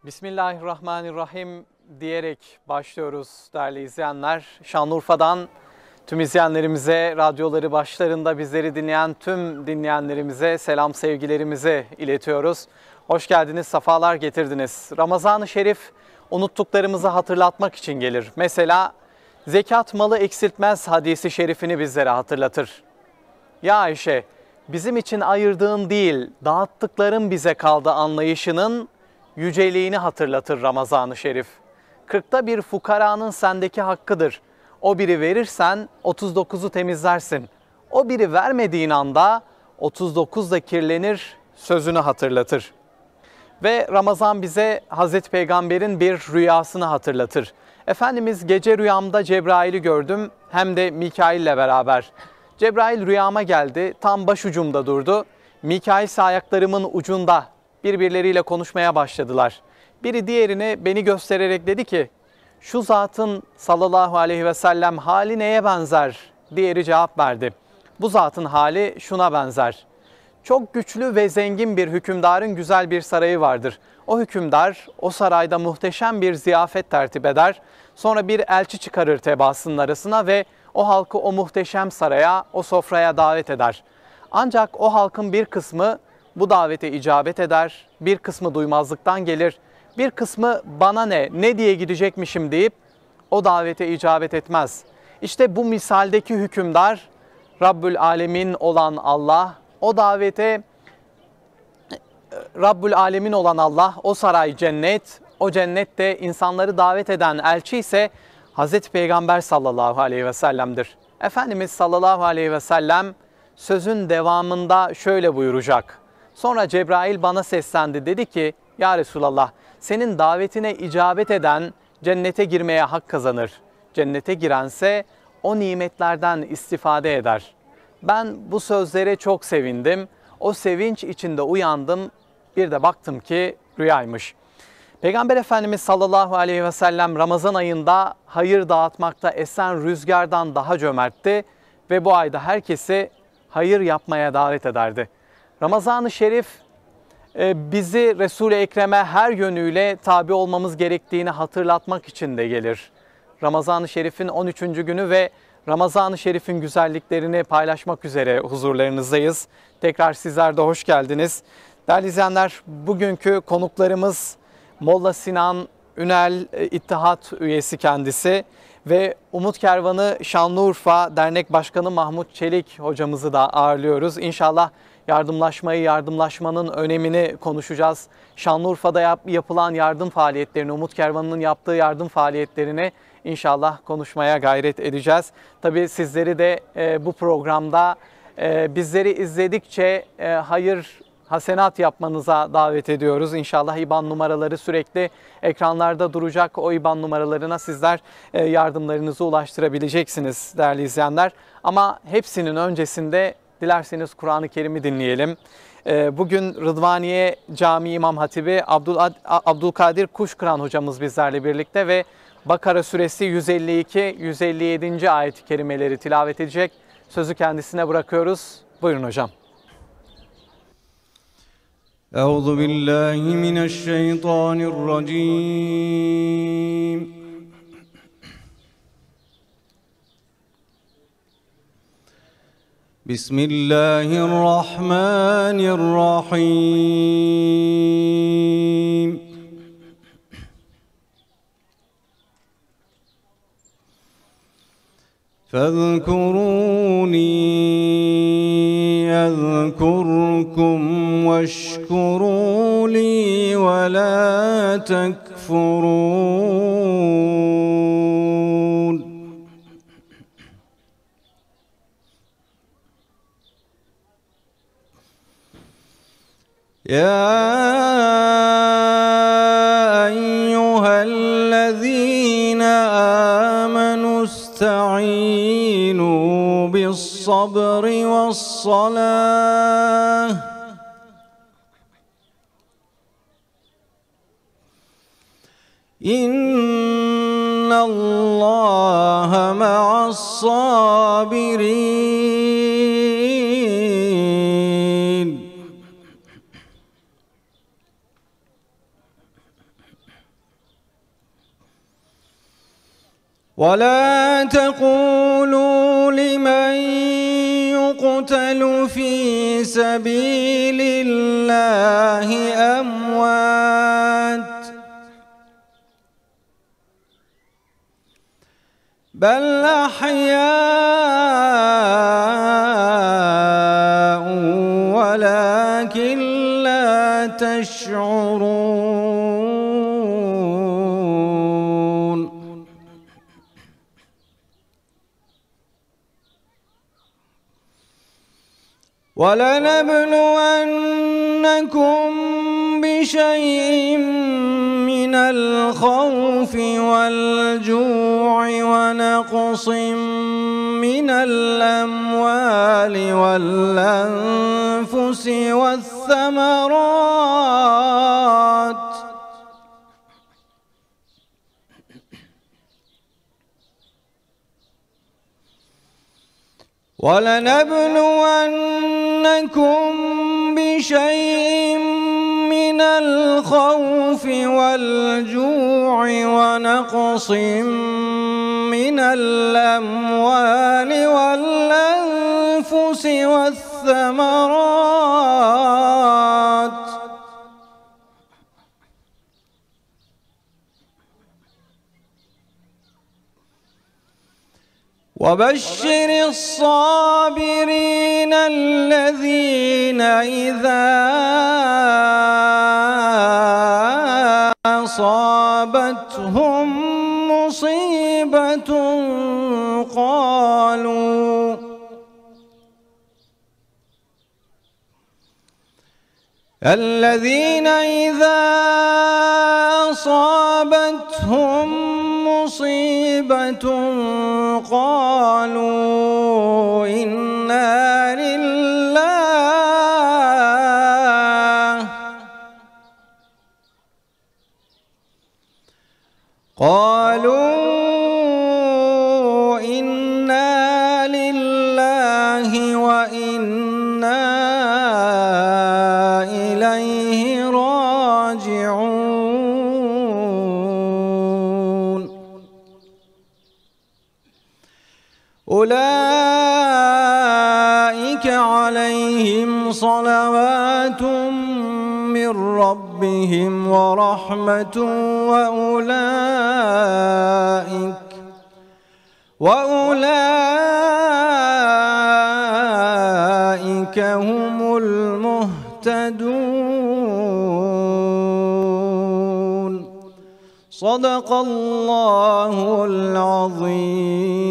Bismillahirrahmanirrahim diyerek başlıyoruz değerli izleyenler. Şanlıurfa'dan tüm izleyenlerimize, radyoları başlarında bizleri dinleyen tüm dinleyenlerimize selam sevgilerimizi iletiyoruz. Hoş geldiniz, sefalar getirdiniz. Ramazan-ı Şerif unuttuklarımızı hatırlatmak için gelir. Mesela zekat malı eksiltmez hadisi şerifini bizlere hatırlatır. Ya Ayşe, bizim için ayırdığın değil, dağıttıkların bize kaldı anlayışının yüceliğini hatırlatır Ramazan-ı Şerif. 40'ta bir fukaranın sendeki hakkıdır. O biri verirsen 39'u temizlersin. O biri vermediğin anda 39 da kirlenir sözünü hatırlatır. Ve Ramazan bize Hazreti Peygamber'in bir rüyasını hatırlatır. Efendimiz gece rüyamda Cebrail'i gördüm hem de Mikail'le beraber. Cebrail rüyama geldi, tam başucumda durdu. Mikail ise ayaklarımın ucunda. Birbirleriyle konuşmaya başladılar. Biri diğerine beni göstererek dedi ki, şu zatın sallallahu aleyhi ve sellem hali neye benzer? Diğeri cevap verdi. Bu zatın hali şuna benzer. Çok güçlü ve zengin bir hükümdarın güzel bir sarayı vardır. O hükümdar o sarayda muhteşem bir ziyafet tertip eder. Sonra bir elçi çıkarır tebaasının arasına ve o halkı o muhteşem saraya, o sofraya davet eder. Ancak o halkın bir kısmı bu davete icabet eder, bir kısmı duymazlıktan gelir, bir kısmı bana ne diye gidecekmişim deyip o davete icabet etmez. İşte bu misaldeki hükümdar Rabbül Alemin olan Allah, o davete Rabbül Alemin olan Allah, o saray cennet, o cennette insanları davet eden elçi ise Hazreti Peygamber sallallahu aleyhi ve sellem'dir. Efendimiz sallallahu aleyhi ve sellem sözün devamında şöyle buyuracak. Sonra Cebrail bana seslendi, dedi ki, ya Resulallah, senin davetine icabet eden cennete girmeye hak kazanır. Cennete girense o nimetlerden istifade eder. Ben bu sözlere çok sevindim. O sevinç içinde uyandım. Bir de baktım ki rüyaymış. Peygamber Efendimiz sallallahu aleyhi ve sellem Ramazan ayında hayır dağıtmakta esen rüzgardan daha cömertti ve bu ayda herkesi hayır yapmaya davet ederdi. Ramazan-ı Şerif bizi Resul-i Ekrem'e her yönüyle tabi olmamız gerektiğini hatırlatmak için de gelir. Ramazan-ı Şerif'in 13. günü ve Ramazan-ı Şerif'in güzelliklerini paylaşmak üzere huzurlarınızdayız. Tekrar sizler de hoş geldiniz. Değerli izleyenler, bugünkü konuklarımız Molla Sinan Ünel İttihat üyesi kendisi ve Umut Kervanı Şanlıurfa Dernek Başkanı Mahmut Çelik hocamızı da ağırlıyoruz. İnşallah yardımlaşmayı, yardımlaşmanın önemini konuşacağız. Şanlıurfa'da yapılan yardım faaliyetlerini, Umut Kervanı'nın yaptığı yardım faaliyetlerini İnşallah konuşmaya gayret edeceğiz. Tabii sizleri de bu programda bizleri izledikçe hayır, hasenat yapmanıza davet ediyoruz. İnşallah İBAN numaraları sürekli ekranlarda duracak. O İBAN numaralarına sizler yardımlarınızı ulaştırabileceksiniz değerli izleyenler. Ama hepsinin öncesinde dilerseniz Kur'an-ı Kerim'i dinleyelim. Bugün Rıdvaniye Camii İmam Hatibi Abdülkadir Kuşkıran hocamız bizlerle birlikte ve Bakara suresi 152-157. ayet-i kerimeleri tilavet edecek. Sözü kendisine bırakıyoruz. Buyurun hocam. Euzu billahi mineşşeytanirracim. Bismillahirrahmanirrahim. فاذكروني أذكركم واشكروا لي ولا تكفرون يا أيها الذين آمنوا استعينوا بالصبر والصلاة إن الله مع الصابرين ولا تقولوا لمن يقتل في سبيل الله أموات بل أحياء ولكن لا تشعرون ولنبلونكم بشيء من الخوف والجوع ونقص من الأموال والأنفس والثمرات ولنبلونكم بشيء من الخوف والجوع ونقص من الأموال والأنفس والثمرات وبشر الصابرين الذين إذا أصابتهم مصيبة قالوا إنا لله وإنا إليه راجعون أولئك عليهم صلوات من ربهم ورحمة وأولئك هم المهتدون صدق الله العظيم.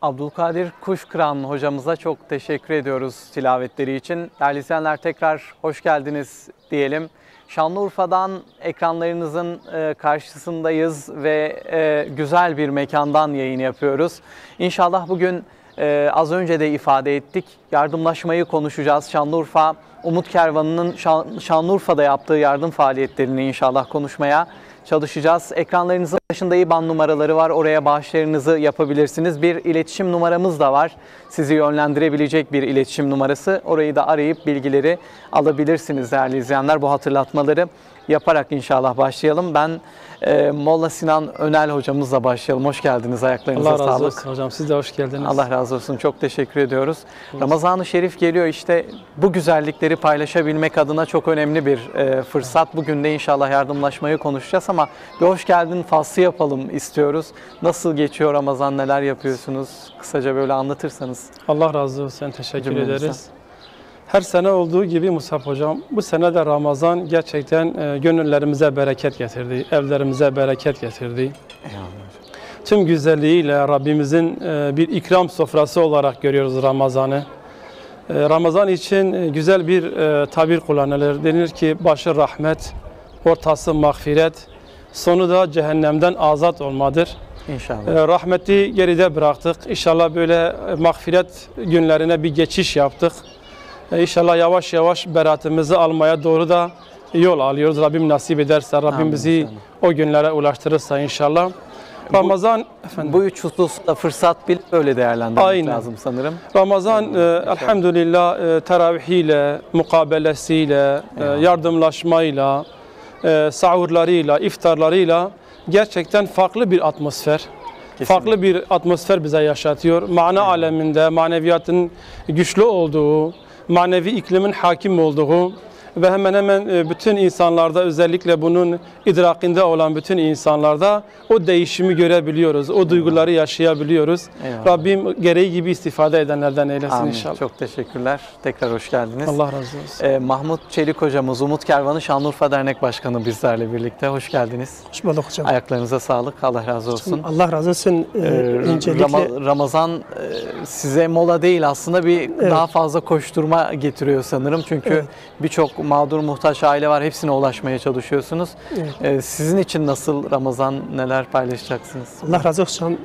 Abdülkadir Kuşkıran hocamıza çok teşekkür ediyoruz tilavetleri için. Değerli izleyenler, tekrar hoş geldiniz diyelim. Şanlıurfa'dan ekranlarınızın karşısındayız ve güzel bir mekandan yayın yapıyoruz. İnşallah bugün az önce de ifade ettik, yardımlaşmayı konuşacağız. Şanlıurfa Umut Kervanı'nın Şanlıurfa'da yaptığı yardım faaliyetlerini inşallah konuşmaya çalışacağız. Ekranlarınızın başında IBAN numaraları var. Oraya bağışlarınızı yapabilirsiniz. Bir iletişim numaramız da var. Sizi yönlendirebilecek bir iletişim numarası. Orayı da arayıp bilgileri alabilirsiniz değerli izleyenler. Bu hatırlatmaları yaparak inşallah başlayalım. Ben Molla Sinan Önel hocamızla başlayalım. Hoş geldiniz. Ayaklarınıza sağlık. Allah razı olsun hocam. Siz de hoş geldiniz. Allah razı olsun. Çok teşekkür ediyoruz. Ramazan-ı Şerif geliyor. İşte bu güzellikleri paylaşabilmek adına çok önemli bir fırsat. Bugün de inşallah yardımlaşmayı konuşacağız ama bir hoş geldin faslı yapalım istiyoruz. Nasıl geçiyor Ramazan? Neler yapıyorsunuz? Kısaca böyle anlatırsanız. Allah razı olsun. Teşekkür ederiz. Her sene olduğu gibi Musab hocam, bu sene de Ramazan gerçekten gönüllerimize bereket getirdi, evlerimize bereket getirdi. Tüm güzelliğiyle Rabbimizin bir ikram sofrası olarak görüyoruz Ramazan'ı. Ramazan için güzel bir tabir kullanılır. Denir ki başı rahmet, ortası mağfiret, sonu da cehennemden azat olmadır. İnşallah. Rahmeti geride bıraktık. İnşallah böyle mağfiret günlerine bir geçiş yaptık. İnşallah yavaş yavaş beratımızı almaya doğru da yol alıyoruz. Rabbim nasip ederse, Rabbim bizi o günlere ulaştırırsa inşallah. Ramazan efendim. Bu üç hususta fırsat bilip öyle değerlendirmek Aynen. lazım sanırım. Ramazan elhamdülillah teravihiyle, mukabelesiyle, yardımlaşmayla, sahurlarıyla, iftarlarıyla gerçekten farklı bir atmosfer. Farklı bir atmosfer bize yaşatıyor. Mana aleminde maneviyatın güçlü olduğu, manevi iklimin hakim olduğu ve hemen hemen bütün insanlarda, özellikle bunun idrakinde olan bütün insanlarda o değişimi görebiliyoruz. O duyguları yaşayabiliyoruz. Eyvallah. Rabbim gereği gibi istifade edenlerden eylesin Amin. inşallah. Çok teşekkürler. Tekrar hoş geldiniz. Allah razı olsun. Mahmut Çelik hocamız, Umut Kervanı Şanlıurfa Dernek Başkanı bizlerle birlikte. Hoş geldiniz. Hoş bulduk hocam. Ayaklarınıza sağlık. Allah razı olsun. Allah razı olsun. Öncelikle Ramazan size mola değil, aslında daha fazla koşturma getiriyor sanırım. Çünkü birçok mağdur muhtaç aile var. Hepsine ulaşmaya çalışıyorsunuz. Sizin için nasıl Ramazan, neler paylaşacaksınız? Allah razı olsun.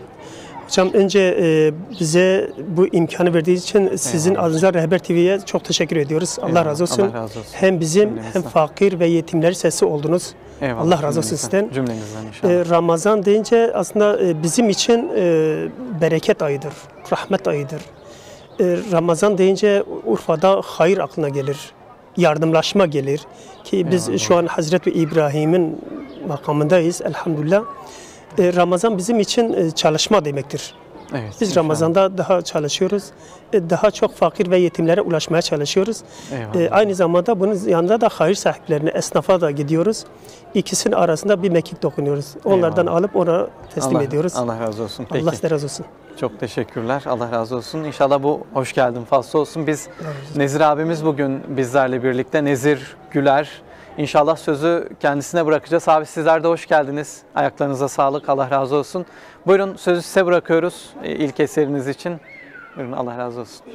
Hocam önce bize bu imkanı verdiği için sizin adınıza Rehber TV'ye çok teşekkür ediyoruz. Allah razı olsun. Allah razı olsun. Hem bizim Cümlenizden. hem fakir ve yetimlerin sesi oldunuz. Eyvallah. Allah razı olsun sizden. Cümlenizden inşallah. Ramazan deyince aslında bizim için bereket ayıdır, rahmet ayıdır. Ramazan deyince Urfa'da hayır aklına gelir, yardımlaşma gelir. Ki biz şu an Hazreti İbrahim'in makamındayız elhamdülillah. Ramazan bizim için çalışma demektir. Evet, Biz inşallah. Ramazan'da daha çalışıyoruz. Daha çok fakir ve yetimlere ulaşmaya çalışıyoruz. Aynı zamanda bunun yanında da hayır sahiplerine, esnafa da gidiyoruz. İkisinin arasında bir mekik dokunuyoruz. Onlardan alıp ona teslim ediyoruz. Allah razı olsun. Peki. Allah size razı olsun. Çok teşekkürler. Allah razı olsun. İnşallah bu hoş geldin faslı olsun. Biz Nezir abimiz bugün bizlerle birlikte. Nezir Güler. İnşallah sözü kendisine bırakacağız. Abi sizler de hoş geldiniz. Ayaklarınıza sağlık. Allah razı olsun. Buyurun, sözü size bırakıyoruz ilk eseriniz için. Buyurun, Allah razı olsun.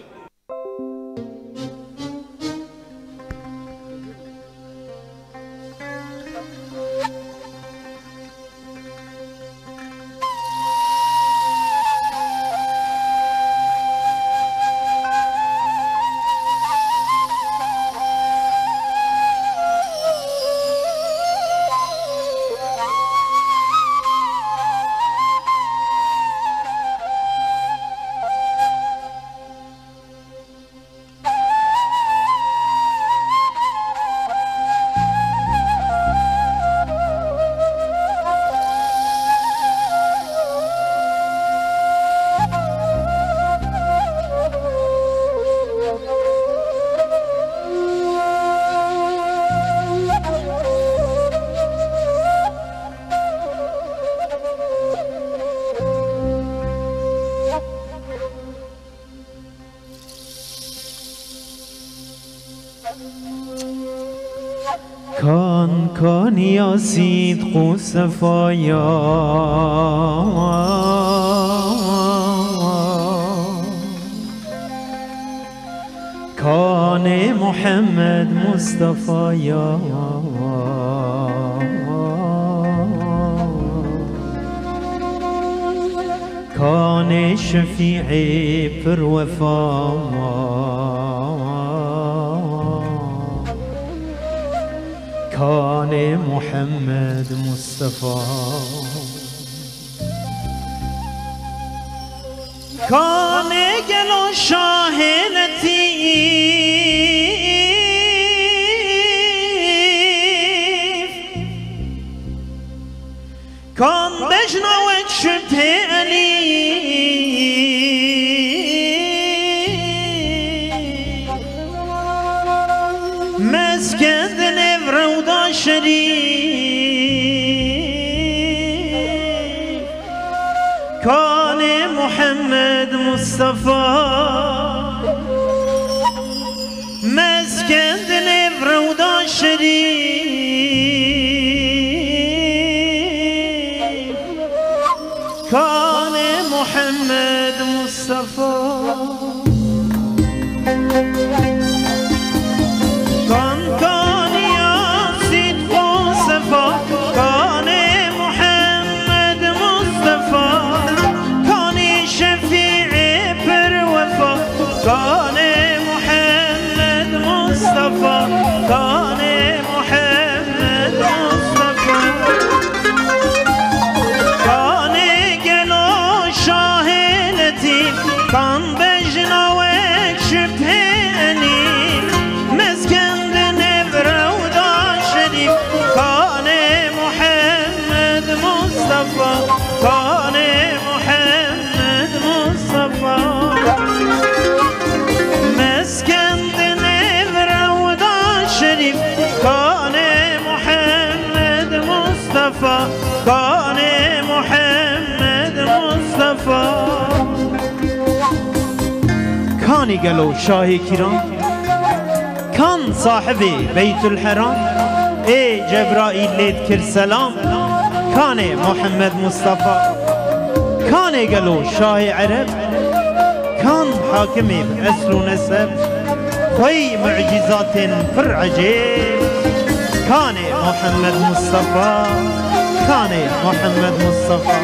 كان يا صدق صفايا كان محمد مصطفايا كان شفيعي پر كان محمد مصطفى كان قلو شاه لطيف كان بجنا وجشبه أليف مسكن روضة شريف كان محمد مصطفى مسكن روضة شريف كان محمد مصطفى كان کانی گلو شاه کرام کان صاحب بیت الحرام ای جبرائیل لید کر سلام کان محمد مصطفى کان گلو شاه عرب کان حاکم اصل و نسب خوی معجزات پر عجیب کان محمد مصطفى کان محمد مصطفى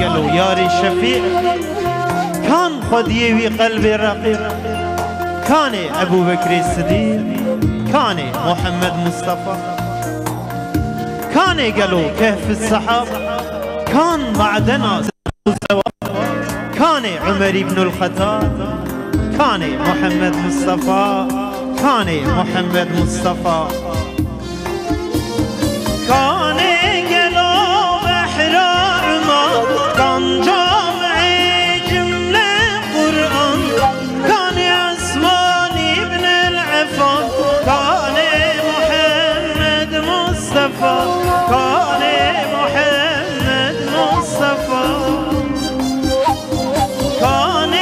قالوا يا الشفيع كان خديوي قلبي رقيق كان أبو بكر الصديق كان محمد مصطفى كان قالوا كهف السحاب كان معدنا كان عمر بن الخطاب كان محمد مصطفى كان محمد مصطفى كان قالوا بحر عمان كان جامع جملة قرآن كان عثمان بن العفان كان محمد مصطفى كان محمد مصطفى كان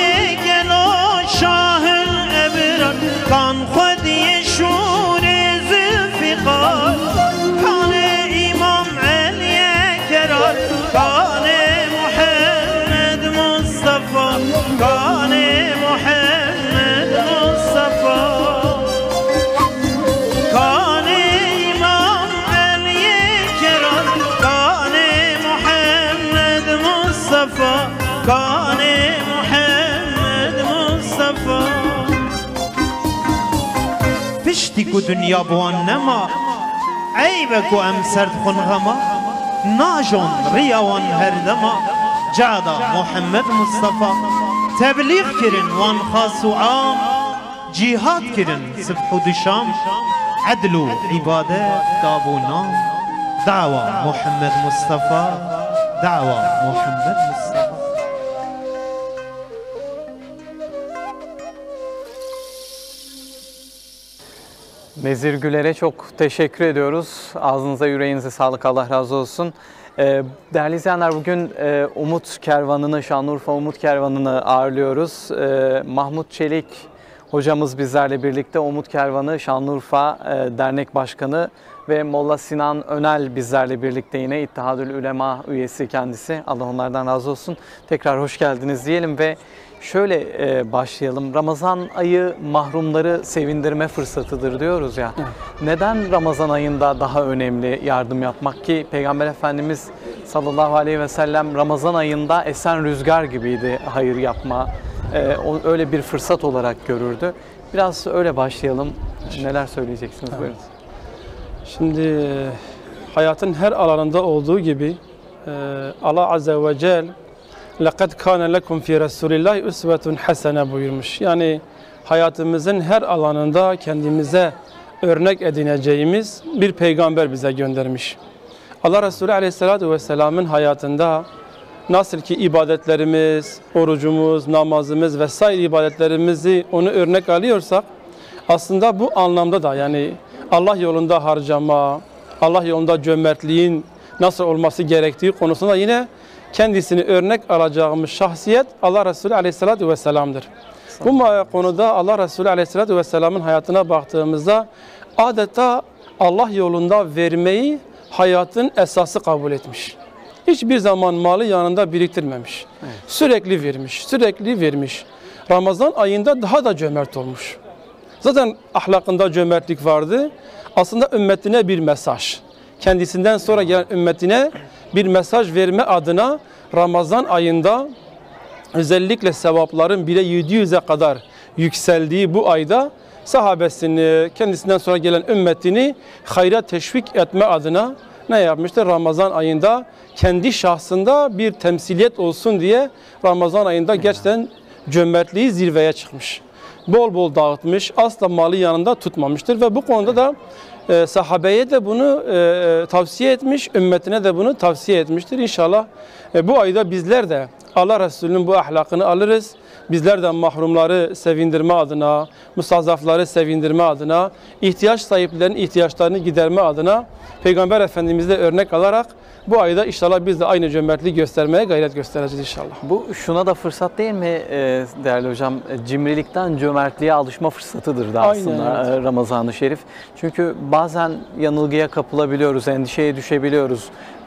قالوا شاه الأبرار كان خد يشور ذوالفقار كان إمام علي كرار كان محمد مصطفى كان محمد مصطفى كان إمام علي كرار كان محمد مصطفى كان محمد مصطفى پشتی کو دنیا بوان نما عیبک و ام سرد خنغما ناجون ریاوان هر دما جادا محمد مصطفى تبلیغ کرن وان خاص و عام جهاد کرن صبح و دشام عدل و عبادت دابو نام دعوة محمد مصطفى دعوة محمد مصطفى Nezir Güler'e çok teşekkür ediyoruz. Ağzınıza yüreğinize sağlık, Allah razı olsun. Değerli izleyenler, bugün Umut Kervanı'nı, Şanlıurfa Umut Kervanı'nı ağırlıyoruz. Mahmut Çelik hocamız bizlerle birlikte, Umut Kervanı Şanlıurfa Dernek Başkanı ve Molla Sinan Önel bizlerle birlikte, yine İttihadül Ülema üyesi kendisi. Allah onlardan razı olsun. Tekrar hoş geldiniz diyelim ve şöyle başlayalım. Ramazan ayı mahrumları sevindirme fırsatıdır diyoruz ya. Evet. Neden Ramazan ayında daha önemli yardım yapmak ki Peygamber Efendimiz sallallahu aleyhi ve sellem Ramazan ayında esen rüzgar gibiydi hayır yapma. Öyle bir fırsat olarak görürdü. Biraz öyle başlayalım. Neler söyleyeceksiniz? Evet. Buyurun. Şimdi hayatın her alanında olduğu gibi Allah Azze ve Celle لَقَدْ كَانَ لَكُمْ فِي رَسُولِ اللّٰهِ اُسْوَةٌ حَسَنَ buyurmuş. Yani hayatımızın her alanında kendimize örnek edineceğimiz bir peygamber bize göndermiş. Allah Resulü Aleyhisselatü Vesselam'ın hayatında nasıl ki ibadetlerimiz, orucumuz, namazımız vesaire ibadetlerimizi onu örnek alıyorsak, aslında bu anlamda da yani Allah yolunda harcama, Allah yolunda cömertliğin nasıl olması gerektiği konusunda yine kendisini örnek alacağımız şahsiyet Allah Resulü Aleyhisselatü Vesselam'dır. Bu konuda Allah Resulü Aleyhisselatü Vesselam'ın hayatına baktığımızda adeta Allah yolunda vermeyi hayatın esası kabul etmiş. Hiçbir zaman malı yanında biriktirmemiş. Evet. Sürekli vermiş, sürekli vermiş. Ramazan ayında daha da cömert olmuş. Zaten ahlakında cömertlik vardı. Aslında ümmetine bir mesaj. Kendisinden sonra gelen ümmetine bir mesaj verme adına Ramazan ayında özellikle sevapların 1'e 700'e kadar yükseldiği bu ayda sahabesini, kendisinden sonra gelen ümmetini hayra teşvik etme adına ne yapmıştır? Ramazan ayında kendi şahsında bir temsiliyet olsun diye Ramazan ayında gerçekten cömertliği zirveye çıkmış. Bol bol dağıtmış, asla malı yanında tutmamıştır ve bu konuda da sahabeye de bunu tavsiye etmiş, ümmetine de bunu tavsiye etmiştir. İnşallah bu ayda bizler de Allah Resulü'nün bu ahlakını alırız. Bizler de mahrumları sevindirme adına, mustazafları sevindirme adına, ihtiyaç sahiplerinin ihtiyaçlarını giderme adına Peygamber Efendimiz'de örnek alarak bu ayda inşallah biz de aynı cömertliği göstermeye gayret göstereceğiz inşallah. Bu şuna da fırsat değil mi değerli hocam? Cimrilikten cömertliğe alışma fırsatıdır da aslında. Aynen, evet. Ramazan-ı Şerif. Çünkü bazen yanılgıya kapılabiliyoruz, endişeye düşebiliyoruz.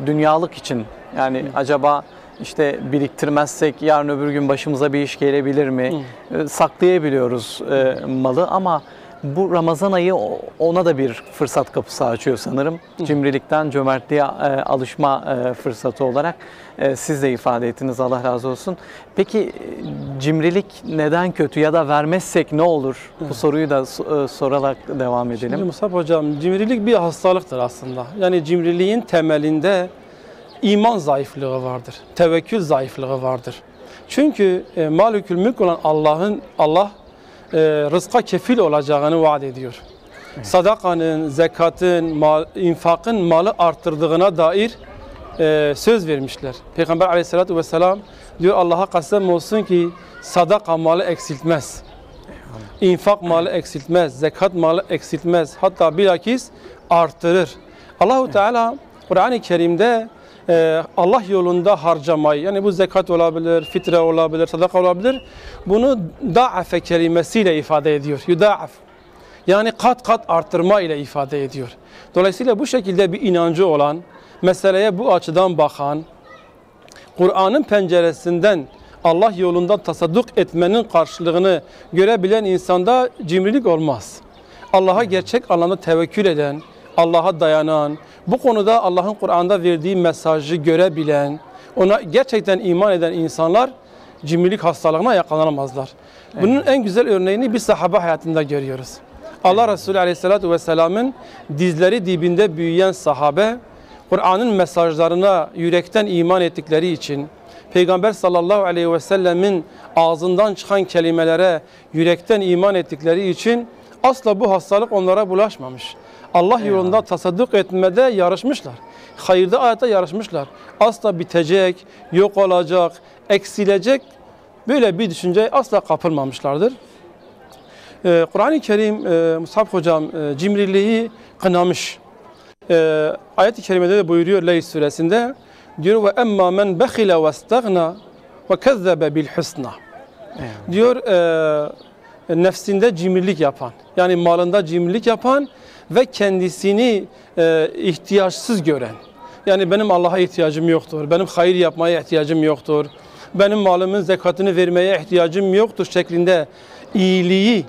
Dünyalık için yani acaba işte biriktirmezsek yarın öbür gün başımıza bir iş gelebilir mi? Saklayabiliyoruz malı ama bu Ramazan ayı ona da bir fırsat kapısı açıyor sanırım. Cimrilikten cömertliğe alışma fırsatı olarak siz de ifade ettiniz, Allah razı olsun. Peki cimrilik neden kötü ya da vermezsek ne olur? Bu soruyu da sorarak devam edelim. Şimdi Musab hocam, cimrilik bir hastalıktır aslında. Yani cimriliğin temelinde iman zayıflığı vardır. Tevekkül zayıflığı vardır. Çünkü Malikül Mülk olan Allah rızka kefil olacağını vaat ediyor. Evet. Sadakanın, zekatın, infakın malı arttırdığına dair söz vermişler. Peygamber Aleyhisselatü Vesselam diyor Allah'a kasem olsun ki sadaka malı eksiltmez. İnfak malı eksiltmez, zekat malı eksiltmez. Hatta bilakis artırır. Allahu Teala Kur'an-ı Kerim'de Allah yolunda harcamayı, yani bu zekat olabilir, fitre olabilir, sadaka olabilir. Bunu da'afe kelimesiyle ifade ediyor. Yuda'af. Yani kat kat arttırma ile ifade ediyor. Dolayısıyla bu şekilde bir inancı olan, meseleye bu açıdan bakan, Kur'an'ın penceresinden Allah yolunda tasadduk etmenin karşılığını görebilen insanda cimrilik olmaz. Allah'a gerçek anlamda tevekkül eden, Allah'a dayanan, bu konuda Allah'ın Kur'an'da verdiği mesajı görebilen, ona gerçekten iman eden insanlar cimrilik hastalığına yakalanamazlar. Evet. Bunun en güzel örneğini bir sahabe hayatında görüyoruz. Allah Resulü Aleyhisselatü Vesselam'ın dizleri dibinde büyüyen sahabe, Kur'an'ın mesajlarına yürekten iman ettikleri için, Peygamber sallallahu aleyhi ve sellemin ağzından çıkan kelimelere yürekten iman ettikleri için asla bu hastalık onlara bulaşmamış. Allah yolunda tasadduk etmede yarışmışlar. Hayırda ayette yarışmışlar. Asla bitecek, yok olacak, eksilecek böyle bir düşünceye asla kapılmamışlardır. Kur'an-ı Kerim Musab hocam cimriliği kınamış. Ayet-i kerimede de buyuruyor Leys suresinde, diyor ve emma men bekhile ve istagna ve kezzebe bil husna. Diyor nefsinde cimrilik yapan, yani malında cimrilik yapan ve kendisini ihtiyaçsız gören. Yani benim Allah'a ihtiyacım yoktur, benim hayır yapmaya ihtiyacım yoktur, benim malımın zekatını vermeye ihtiyacım yoktur şeklinde iyiliği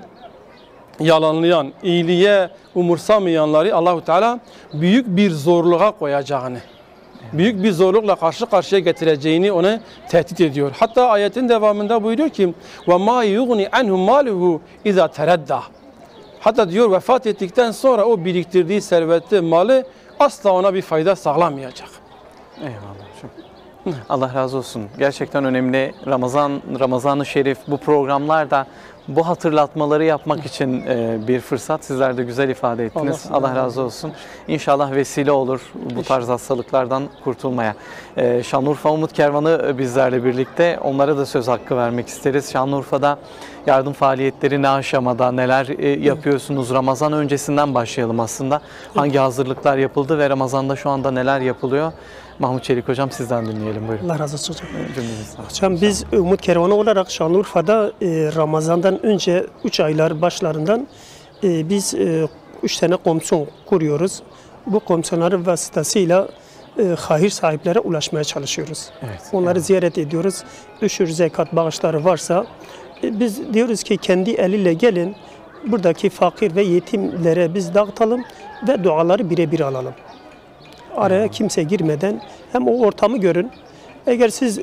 yalanlayan, iyiliğe umursamayanları Allah-u Teala büyük bir zorluğa koyacağını, büyük bir zorlukla karşı karşıya getireceğini onu tehdit ediyor. Hatta ayetin devamında buyuruyor ki وَمَا يُغْنِ عَنْهُ مَالُهُ اِذَا تَرَدَّى. Hatta diyor vefat ettikten sonra o biriktirdiği serveti, malı asla ona bir fayda sağlamayacak. Eyvallah. Allah razı olsun. Gerçekten önemli. Ramazan-ı Şerif bu programlarda bu hatırlatmaları yapmak için bir fırsat. Sizler de güzel ifade ettiniz. Allah razı olsun. İnşallah vesile olur bu tarz hastalıklardan kurtulmaya. Şanlıurfa Umut Kervanı bizlerle birlikte. Onlara da söz hakkı vermek isteriz. Şanlıurfa'da yardım faaliyetleri ne aşamada, neler yapıyorsunuz? Ramazan öncesinden başlayalım aslında. Hangi hazırlıklar yapıldı ve Ramazan'da şu anda neler yapılıyor? Mahmut Çelik Hocam sizden dinleyelim. Buyurun. Allah razı olsun hocam. Cümlemiz sağ olsun. Hocam biz Umut Kervanı olarak Şanlıurfa'da Ramazan'dan önce 3 aylar başlarından biz 3 tane komisyon kuruyoruz. Bu komisyonların vasıtasıyla hayır sahiplere ulaşmaya çalışıyoruz. Evet, Onları ziyaret ediyoruz. Üşür zekat bağışları varsa biz diyoruz ki kendi eliyle gelin buradaki fakir ve yetimlere biz dağıtalım ve duaları birebir alalım. Araya kimse girmeden hem o ortamı görün. Eğer siz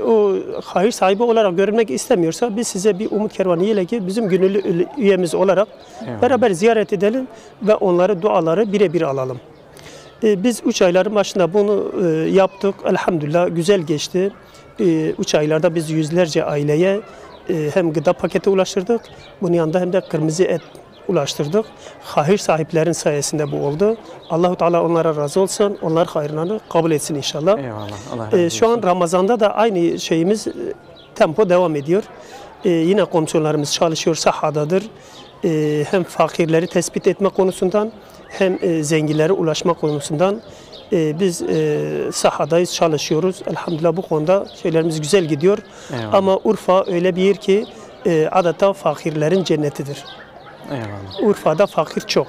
o hayır sahibi olarak görünmek istemiyorsa biz size bir Umut Kervanı ile ki bizim gönüllü üyemiz olarak beraber ziyaret edelim ve onları duaları birebir alalım. Biz 3 ayların başında bunu yaptık. Elhamdülillah güzel geçti. 3 aylarda biz yüzlerce aileye hem gıda paketi ulaştırdık. Bunun yanında hem de kırmızı et ulaştırdık. Hayır sahiplerin sayesinde bu oldu. Allahu Teala onlara razı olsun. Onlar hayrlarını kabul etsin inşallah. Eyvallah. Allah razı olsun. Şu an Ramazan'da da aynı şeyimiz tempo devam ediyor. Yine komisyonlarımız çalışıyor, sahadadır. Hem fakirleri tespit etme konusundan hem zenginlere ulaşma konusundan biz sahadayız, çalışıyoruz. Elhamdülillah bu konuda şeylerimiz güzel gidiyor. Eyvallah. Ama Urfa öyle bir yer ki adeta fakirlerin cennetidir. Eyvallah. Urfa'da fakir çok.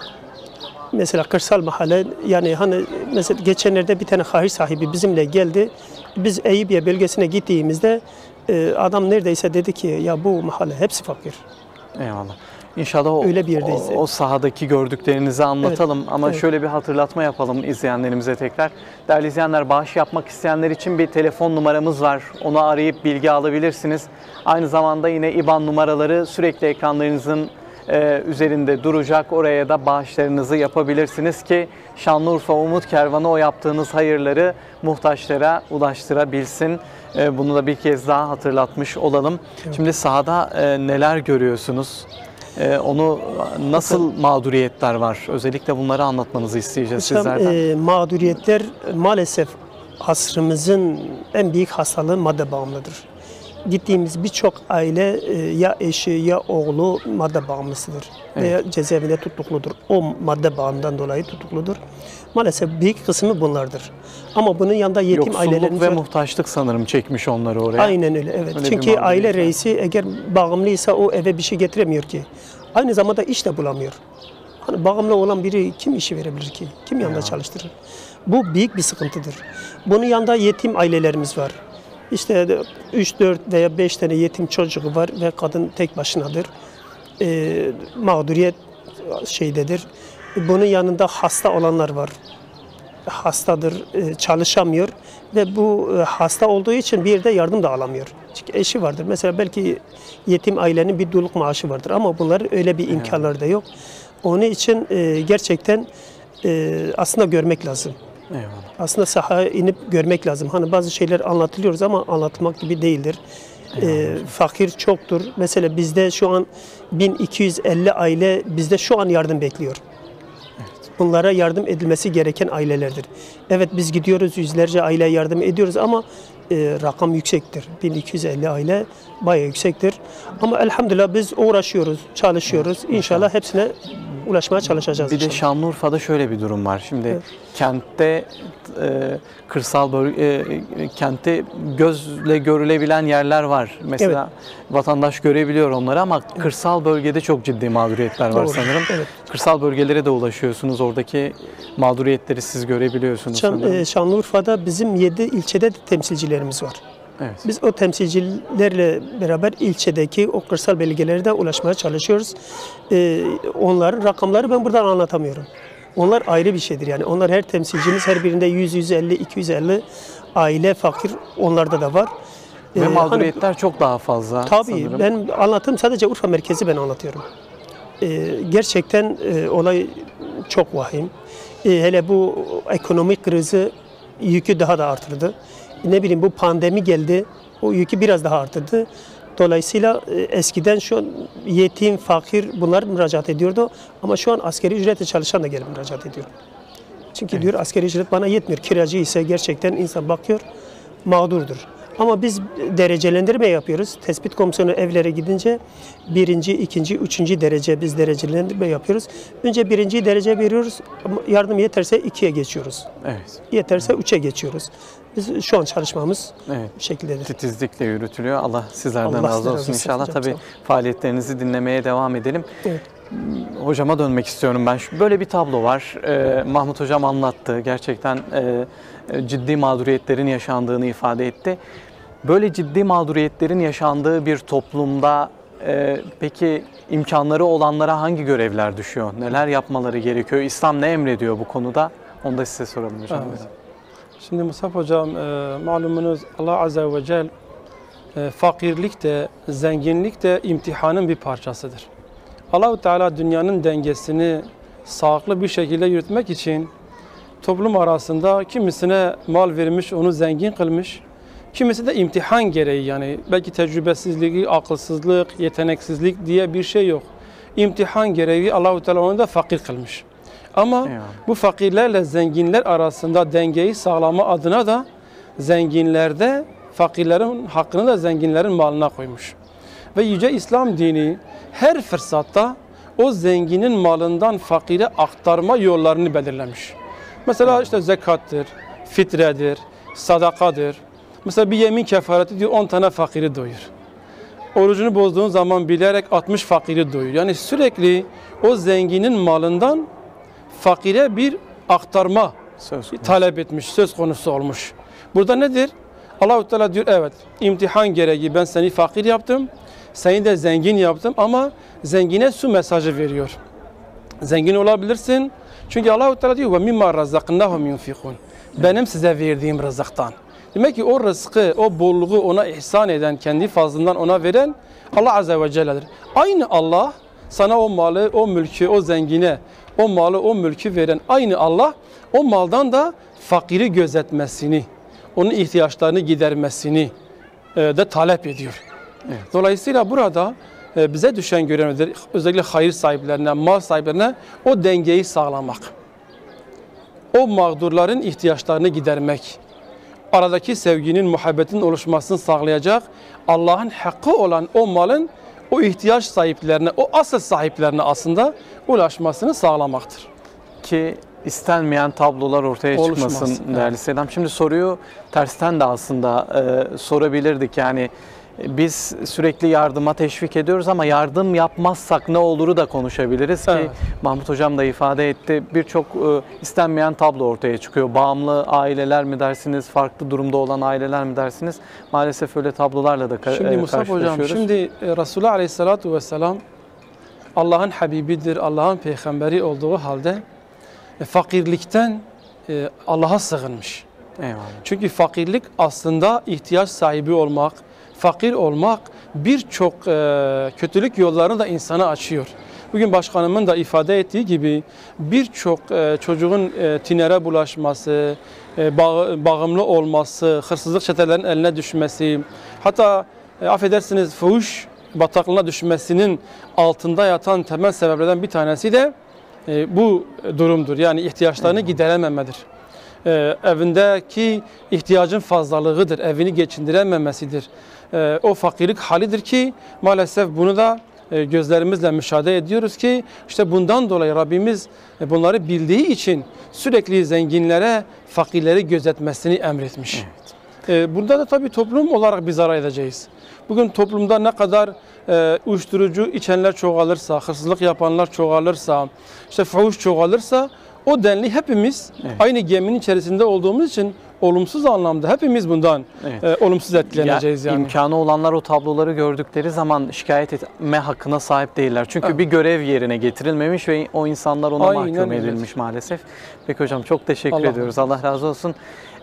Mesela kırsal mahalle, yani hani mesela geçenlerde bir tane hayır sahibi bizimle geldi. Biz Eyüpiye bölgesine gittiğimizde adam neredeyse dedi ki ya bu mahalle hepsi fakir. Eyvallah. İnşallah Öyle bir yerdeyiz. o sahadaki gördüklerinizi anlatalım ama evet. şöyle bir hatırlatma yapalım izleyenlerimize tekrar. Değerli izleyenler, bağış yapmak isteyenler için bir telefon numaramız var. Onu arayıp bilgi alabilirsiniz. Aynı zamanda yine IBAN numaraları sürekli ekranlarınızın üzerinde duracak. Oraya da bağışlarınızı yapabilirsiniz ki Şanlıurfa Umut Kervanı o yaptığınız hayırları muhtaçlara ulaştırabilsin. Bunu da bir kez daha hatırlatmış olalım. Evet. Şimdi sahada neler görüyorsunuz? Onu nasıl mağduriyetler var? Özellikle bunları anlatmanızı isteyeceğiz sizlerden. Mağduriyetler maalesef asrımızın en büyük hastalığı madde bağımlıdır. Gittiğimiz birçok aile ya eşi ya oğlu madde bağımlısıdır. Evet. Veya cezaevinde tutukludur. O madde bağımından dolayı tutukludur. Maalesef büyük kısmı bunlardır. Ama bunun yanında yetim ailelerimiz var. Yoksulluk ve muhtaçlık sanırım çekmiş onları oraya. Aynen öyle, evet. Öyle. Çünkü aile reisi eğer bağımlıysa o eve bir şey getiremiyor ki. Aynı zamanda iş de bulamıyor. Hani bağımlı olan biri kim işi verebilir ki? Kim yanında çalıştırır? Bu büyük bir sıkıntıdır. Bunun yanında yetim ailelerimiz var. İşte 3, 4 veya 5 tane yetim çocuğu var ve kadın tek başınadır. Mağduriyet şeydedir. Bunun yanında hasta olanlar var. Hastadır, çalışamıyor ve bu hasta olduğu için bir yerde yardım da alamıyor. Çünkü eşi vardır. Mesela belki yetim ailenin bir duluk maaşı vardır ama bunların öyle bir imkanları da yok. Onun için gerçekten aslında görmek lazım. Eyvallah. Aslında sahaya inip görmek lazım. Hani bazı şeyler anlatılıyoruz ama anlatmak gibi değildir. Fakir çoktur. Mesela bizde şu an 1250 aile bizde şu an yardım bekliyor. Bunlara yardım edilmesi gereken ailelerdir. Evet biz gidiyoruz yüzlerce aileye yardım ediyoruz ama rakam yüksektir. 1250 aile bayağı yüksektir. Ama elhamdülillah biz uğraşıyoruz, çalışıyoruz. İnşallah hepsine ulaşmaya çalışacağız. Bir de Şanlıurfa'da şöyle bir durum var. Şimdi kentte kırsal bölge, kentte gözle görülebilen yerler var. Mesela vatandaş görebiliyor onları ama kırsal bölgede çok ciddi mağduriyetler var sanırım. Evet. Kırsal bölgelere de ulaşıyorsunuz. Oradaki mağduriyetleri siz görebiliyorsunuz sanırım. Şanlıurfa'da bizim 7 ilçede de temsilcilerimiz var. Evet. Biz o temsilcilerle beraber ilçedeki o kırsal bölgelere de ulaşmaya çalışıyoruz. Onların rakamları ben buradan anlatamıyorum. Onlar ayrı bir şeydir yani. Onlar her temsilcimiz her birinde 100, 150, 250 aile fakir onlarda da var. Ve mağduriyetler çok daha fazla. Tabii sanırım. Ben anlattım sadece Urfa merkezi ben anlatıyorum. Gerçekten olay çok vahim. Hele bu ekonomik krizi yükü daha da artırdı. Ne bileyim bu pandemi geldi, o yükü biraz daha arttırdı. Dolayısıyla eskiden şu an yetim, fakir bunlar müracaat ediyordu. Ama şu an asgari ücretle çalışan da gelip müracaat ediyor. Çünkü diyor asgari ücret bana yetmiyor. Kiracı ise gerçekten insan bakıyor, mağdurdur. Ama biz derecelendirme yapıyoruz. Tespit komisyonu evlere gidince birinci, ikinci, üçüncü derece biz derecelendirme yapıyoruz. Önce birinci derece veriyoruz. Yardım yeterse 2'ye geçiyoruz. Evet. Yeterse 3'e geçiyoruz. Biz şu an çalışmamız Evet. bu şekildedir. Titizlikle yürütülüyor. Allah sizlerden Allah razı sizden olsun razı olsun inşallah. hocam, Tabii sağ olun. faaliyetlerinizi dinlemeye devam edelim. Evet. Hocama dönmek istiyorum ben. Böyle bir tablo var. Mahmut Hocam anlattı. Gerçekten ciddi mağduriyetlerin yaşandığını ifade etti. Böyle ciddi mağduriyetlerin yaşandığı bir toplumda peki imkanları olanlara hangi görevler düşüyor? Neler yapmaları gerekiyor? İslam ne emrediyor bu konuda? Onu da size soralım hocam. Evet. Şimdi Musab Hocam, malumunuz Allah Azze ve Celle fakirlik de, zenginlik de imtihanın bir parçasıdır. Allah-u Teala dünyanın dengesini sağlıklı bir şekilde yürütmek için toplum arasında kimisine mal vermiş, onu zengin kılmış, kimisi de imtihan gereği, yani belki tecrübesizlik, akılsızlık, yeteneksizlik diye bir şey yok. İmtihan gereği Allah-u Teala onu da fakir kılmış. Ama Eyvallah. bu fakirlerle zenginler arasında dengeyi sağlama adına da zenginlerde fakirlerin hakkını da zenginlerin malına koymuş. Ve Yüce İslam dini her fırsatta o zenginin malından fakire aktarma yollarını belirlemiş. Mesela işte zekattır, fitredir, sadakadır. Mesela bir yemin kefareti diyor 10 tane fakiri doyur. Orucunu bozduğun zaman bilerek 60 fakiri doyur. Yani sürekli o zenginin malından fakire bir aktarma talep etmiş, söz konusu olmuş. Burada nedir? Allah-u Teala diyor evet, imtihan gereği ben seni fakir yaptım, seni de zengin yaptım ama zengine şu mesajı veriyor. Zengin olabilirsin çünkü Allah-u Teala diyor ve mimma razaknahum yunfikun. Benim size verdiğim rızıktan. Demek ki o rızkı, o bolluğu ona ihsan eden, kendi fazlından ona veren Allah Azze ve Celle'dir. Aynı Allah sana o malı, o mülkü, o zengine, o malı, o mülkü veren aynı Allah o maldan da fakiri gözetmesini, onun ihtiyaçlarını gidermesini de talep ediyor. Evet. Dolayısıyla burada bize düşen görev nedir? Özellikle hayır sahiplerine, mal sahiplerine o dengeyi sağlamak. O mağdurların ihtiyaçlarını gidermek. Aradaki sevginin, muhabbetin oluşmasını sağlayacak Allah'ın hakkı olan o malın o ihtiyaç sahiplerine, o asıl sahiplerine aslında ulaşmasını sağlamaktır. Ki istenmeyen tablolar ortaya çıkmasın değerli evet. Selam. Şimdi soruyu tersten de aslında sorabilirdik. Yani biz sürekli yardıma teşvik ediyoruz ama yardım yapmazsak ne oluru da konuşabiliriz ki evet. Mahmut Hocam da ifade etti. Birçok istenmeyen tablo ortaya çıkıyor. Bağımlı aileler mi dersiniz, farklı durumda olan aileler mi dersiniz? Maalesef öyle tablolarla da Şimdi Musab Hocam, şimdi Resulullah Aleyhisselatü Vesselam Allah'ın Habibidir, Allah'ın Peygamberi olduğu halde fakirlikten Allah'a sığınmış. Eyvallah. Çünkü fakirlik aslında ihtiyaç sahibi olmak, fakir olmak birçok kötülük yollarını da insana açıyor. Bugün başkanımın da ifade ettiği gibi birçok çocuğun tinere bulaşması, bağımlı olması, hırsızlık çetelerinin eline düşmesi, hatta affedersiniz fuhuş bataklığına düşmesinin altında yatan temel sebeplerden bir tanesi de bu durumdur. Yani ihtiyaçlarını giderememedir. Evindeki ihtiyacın fazlalığıdır, evini geçindirememesidir. O fakirlik halidir ki maalesef bunu da gözlerimizle müşahede ediyoruz ki işte bundan dolayı Rabbimiz bunları bildiği için sürekli zenginlere fakirleri gözetmesini emretmiş. Evet. Burada da tabii toplum olarak biz zarar edeceğiz. Bugün toplumda ne kadar uyuşturucu içenler çoğalırsa, hırsızlık yapanlar çoğalırsa, işte fuhuş çoğalırsa o denli hepimiz aynı geminin içerisinde olduğumuz için olumsuz anlamda hepimiz bundan olumsuz etkileneceğiz yani. İmkanı olanlar o tabloları gördükleri zaman şikayet etme hakkına sahip değiller. Çünkü bir görev yerine getirilmemiş ve o insanlar ona mahkum edilmiş maalesef. Peki hocam çok teşekkür ediyoruz. Allah razı olsun.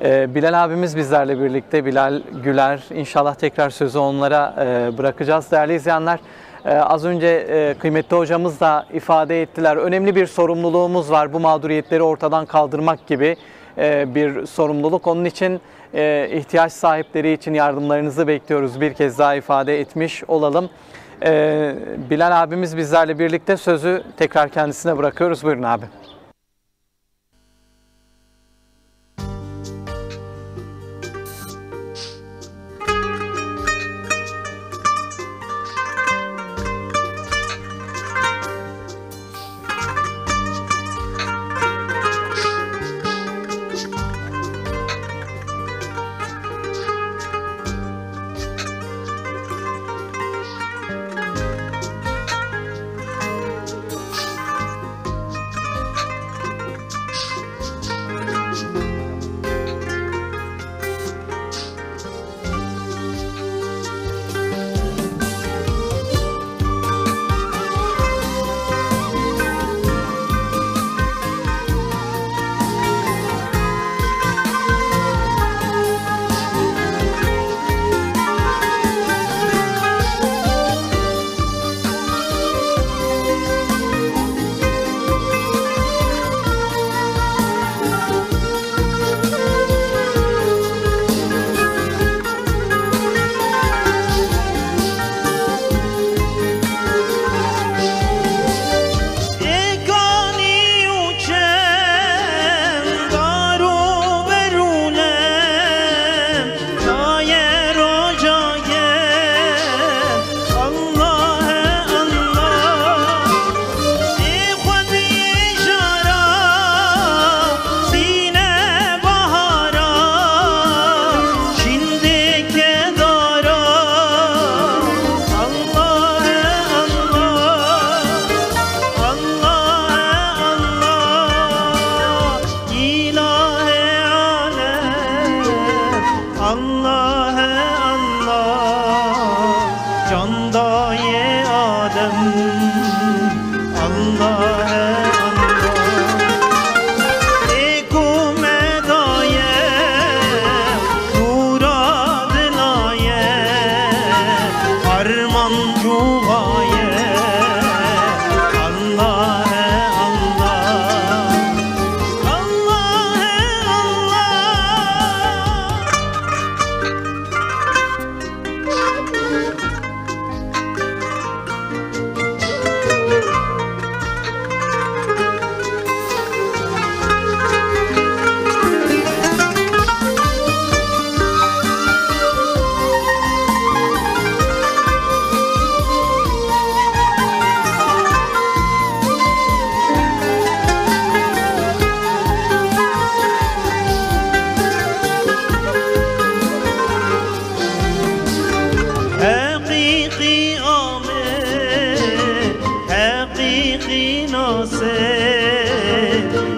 Bilal abimiz bizlerle birlikte, Bilal Güler. İnşallah tekrar sözü onlara bırakacağız değerli izleyenler. Az önce kıymetli hocamız da ifade ettiler. Önemli bir sorumluluğumuz var. Bu mağduriyetleri ortadan kaldırmak gibi bir sorumluluk. Onun için ihtiyaç sahipleri için yardımlarınızı bekliyoruz. Bir kez daha ifade etmiş olalım. Bilal abimiz bizlerle birlikte, sözü tekrar kendisine bırakıyoruz. Buyurun abi.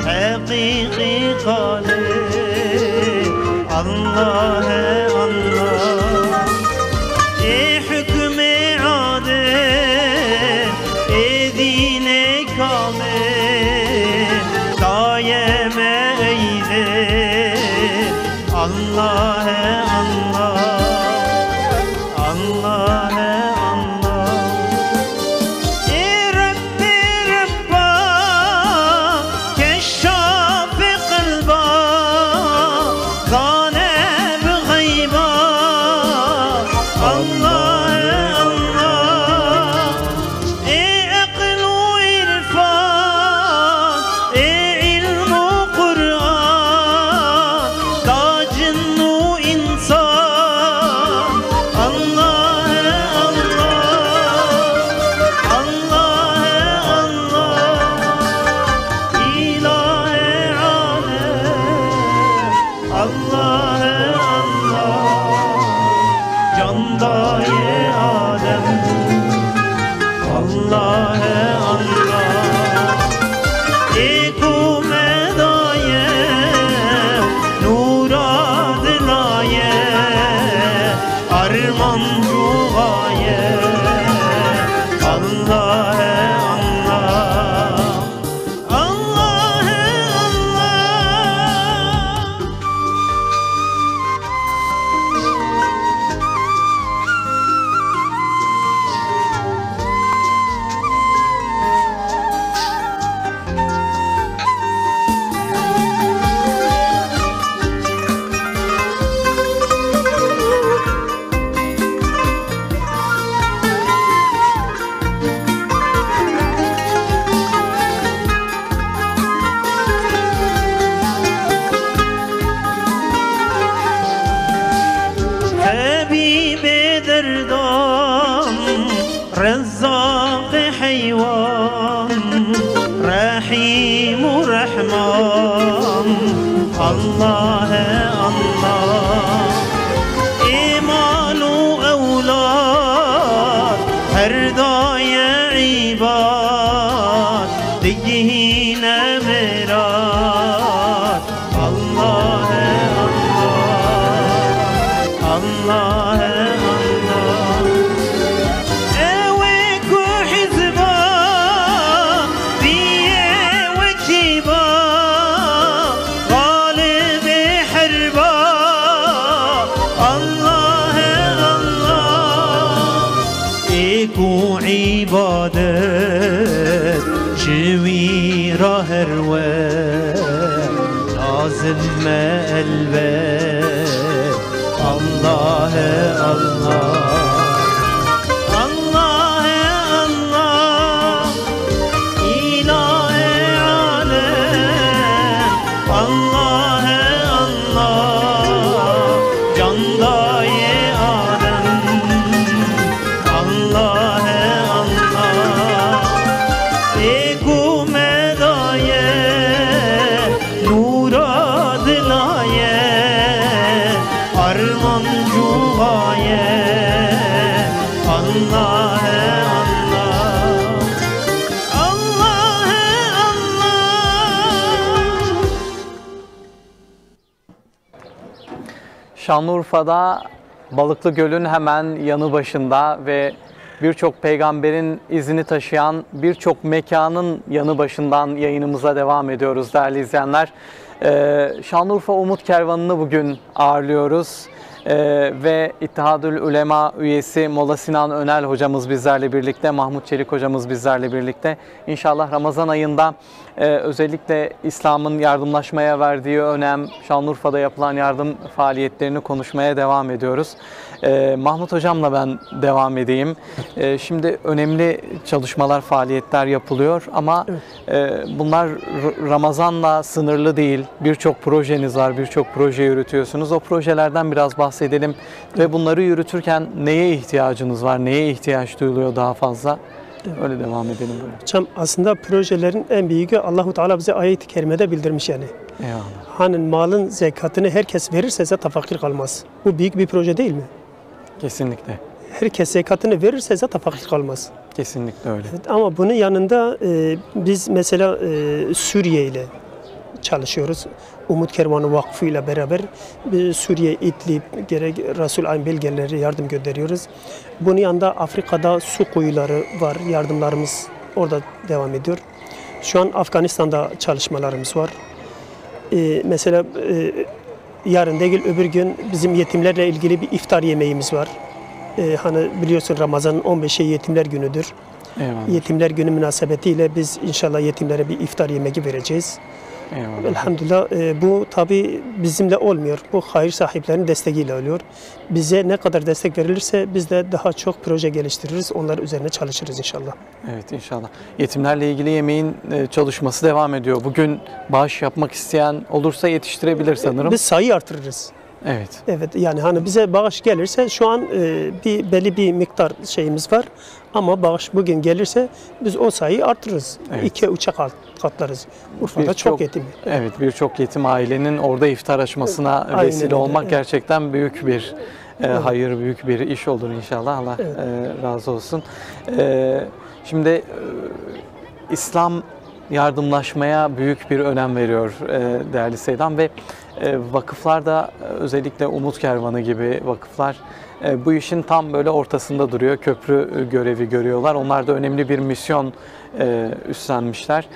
حقيقي خالق الله الله حكم عادل دين كامل دايم ايدي الله الله الله رزاق حيوان رحيم رحمن الله الله إيمان أولاد هردايا عباد ديهين مراد الله الله الله عبادت شوي راهر لازم ما الباب الله الله الله الله إله عالم الله الله جنداي آدم الله Şanlıurfa'da Balıklı Göl'ün hemen yanı başında ve birçok peygamberin izini taşıyan birçok mekanın yanı başından yayınımıza devam ediyoruz değerli izleyenler. Şanlıurfa Umut Kervanı'nı bugün ağırlıyoruz. Ve İttihadül Ulema üyesi Molla Sinan Önel hocamız bizlerle birlikte, Mahmut Çelik hocamız bizlerle birlikte. İnşallah Ramazan ayında özellikle İslam'ın yardımlaşmaya verdiği önem, Şanlıurfa'da yapılan yardım faaliyetlerini konuşmaya devam ediyoruz. Mahmut hocamla ben devam edeyim. Şimdi önemli çalışmalar, faaliyetler yapılıyor ama bunlar Ramazan'la sınırlı değil. Birçok projeniz var, birçok proje yürütüyorsunuz. O projelerden biraz bahsedelim ve bunları yürütürken neye ihtiyacınız var, neye ihtiyaç duyuluyor daha fazla? Öyle devam edelim böyle. Hocam aslında projelerin en büyüğü Allahu Teala bize ayet-i kerimede bildirmiş yani. Eyvallah. Hani malın zekatını herkes verirse zaten fakir kalmaz. Bu büyük bir proje değil mi? Kesinlikle. Herkes zekatını verirse zaten fakir kalmaz. Kesinlikle öyle. Evet, ama bunun yanında biz mesela Suriye ile çalışıyoruz. Umut Kervanı Vakfı ile beraber Suriye, İdlib, gerek Resul Ayn belgeleri yardım gönderiyoruz. Bunun yanında Afrika'da su kuyuları var, yardımlarımız orada devam ediyor. Şu an Afganistan'da çalışmalarımız var. Mesela yarın değil öbür gün bizim yetimlerle ilgili bir iftar yemeğimiz var. Hani biliyorsun Ramazan'ın 15'i Yetimler Günü'dür. Eyvallah. Yetimler Günü münasebetiyle biz inşallah yetimlere bir iftar yemeği vereceğiz. Eyvallah. Elhamdülillah bu tabi bizimle olmuyor. Bu hayır sahiplerinin desteğiyle oluyor. Bize ne kadar destek verilirse biz de daha çok proje geliştiririz. Onlar üzerine çalışırız inşallah. Evet inşallah. Yetimlerle ilgili yemeğin çalışması devam ediyor. Bugün bağış yapmak isteyen olursa yetiştirebilir sanırım. Biz sayıyı artırırız. Evet. Evet yani hani bize bağış gelirse şu an belli bir miktar şeyimiz var. Ama bağış bugün gelirse biz o sayıyı artırırız. Evet. 2-3'e katlarız. Urfa'da çok yetim. Evet, birçok yetim ailenin orada iftar açmasına Aynen vesile öyle, olmak evet. gerçekten büyük bir hayır, büyük bir iş olur inşallah. Allah Evet. razı olsun. Şimdi İslam yardımlaşmaya büyük bir önem veriyor değerli Seydan ve vakıflar da özellikle Umut Kervanı gibi vakıflar bu işin tam böyle ortasında duruyor. Köprü görevi görüyorlar. Onlar da önemli bir misyon üstlenmişler.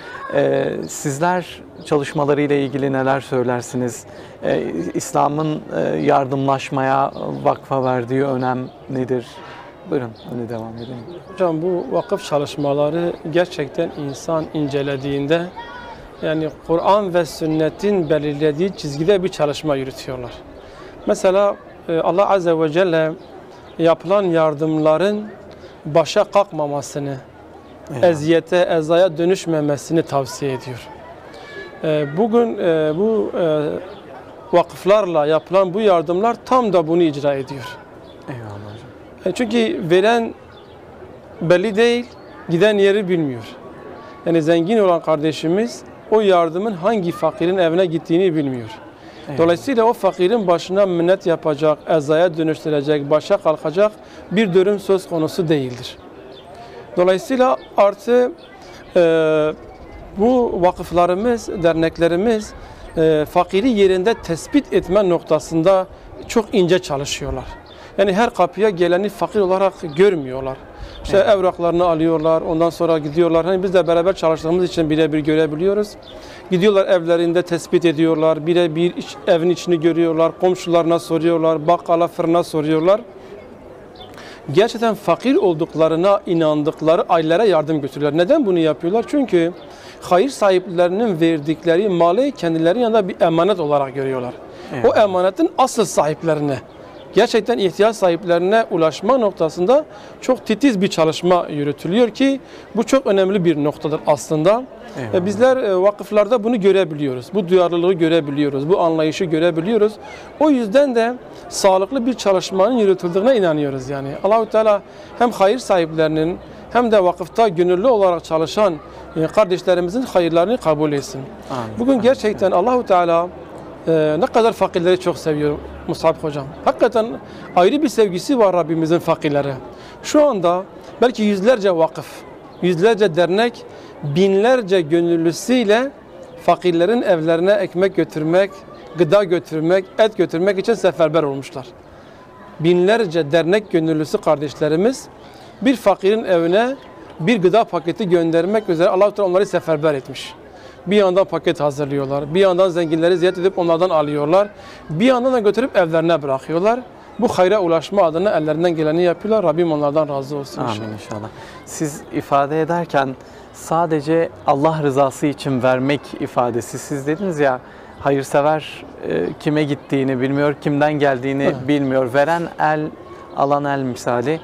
Sizler çalışmalarıyla ilgili neler söylersiniz? İslam'ın yardımlaşmaya vakfa verdiği önem nedir? Buyurun, öyle devam edelim. Hocam bu vakıf çalışmaları gerçekten insan incelediğinde yani Kur'an ve sünnetin belirlediği çizgide bir çalışma yürütüyorlar. Mesela Allah Azze ve Celle yapılan yardımların başa kalkmamasını, eziyete, ezaya dönüşmemesini tavsiye ediyor. Bugün bu vakıflarla yapılan bu yardımlar tam da bunu icra ediyor. Eyvallah hocam. Çünkü veren belli değil, giden yeri bilmiyor. Yani zengin olan kardeşimiz o yardımın hangi fakirin evine gittiğini bilmiyor. Dolayısıyla o fakirin başına minnet yapacak, ezaya dönüştürecek, başa kalkacak bir durum söz konusu değildir. Dolayısıyla artı bu vakıflarımız, derneklerimiz fakiri yerinde tespit etme noktasında çok ince çalışıyorlar. Yani her kapıya geleni fakir olarak görmüyorlar. İşte evraklarını alıyorlar, ondan sonra gidiyorlar. Hani biz de beraber çalıştığımız için birebir görebiliyoruz. Gidiyorlar evlerinde tespit ediyorlar, birebir evin içini görüyorlar, komşularına soruyorlar, bakkala, fırına soruyorlar. Gerçekten fakir olduklarına inandıkları ailelere yardım götürüyorlar. Neden bunu yapıyorlar? Çünkü hayır sahiplerinin verdikleri malı kendileri yanında bir emanet olarak görüyorlar. Evet. O emanetin asıl sahiplerine, gerçekten ihtiyaç sahiplerine ulaşma noktasında çok titiz bir çalışma yürütülüyor ki bu çok önemli bir noktadır aslında. Bizler vakıflarda bunu görebiliyoruz, bu duyarlılığı görebiliyoruz, bu anlayışı görebiliyoruz. O yüzden de sağlıklı bir çalışmanın yürütüldüğüne inanıyoruz yani. Allah-u Teala hem hayır sahiplerinin hem de vakıfta gönüllü olarak çalışan kardeşlerimizin hayırlarını kabul etsin. Amin. Bugün gerçekten Allah-u Teala ne kadar fakirleri çok seviyor Musab hocam. Hakikaten ayrı bir sevgisi var Rabbimizin fakirlere. Şu anda belki yüzlerce vakıf, yüzlerce dernek, binlerce gönüllüsüyle fakirlerin evlerine ekmek götürmek, gıda götürmek, et götürmek için seferber olmuşlar. Binlerce dernek gönüllüsü kardeşlerimiz bir fakirin evine bir gıda paketi göndermek üzere Allah-u Teala onları seferber etmiş. Bir yandan paket hazırlıyorlar, bir yandan zenginleri ziyaret edip onlardan alıyorlar, bir yandan da götürüp evlerine bırakıyorlar. Bu hayra ulaşma adına ellerinden geleni yapıyorlar. Rabbim onlardan razı olsun inşallah. Amin inşallah. Siz ifade ederken sadece Allah rızası için vermek ifadesi, siz dediniz ya hayırsever kime gittiğini bilmiyor, kimden geldiğini bilmiyor. Veren el, alan el misali.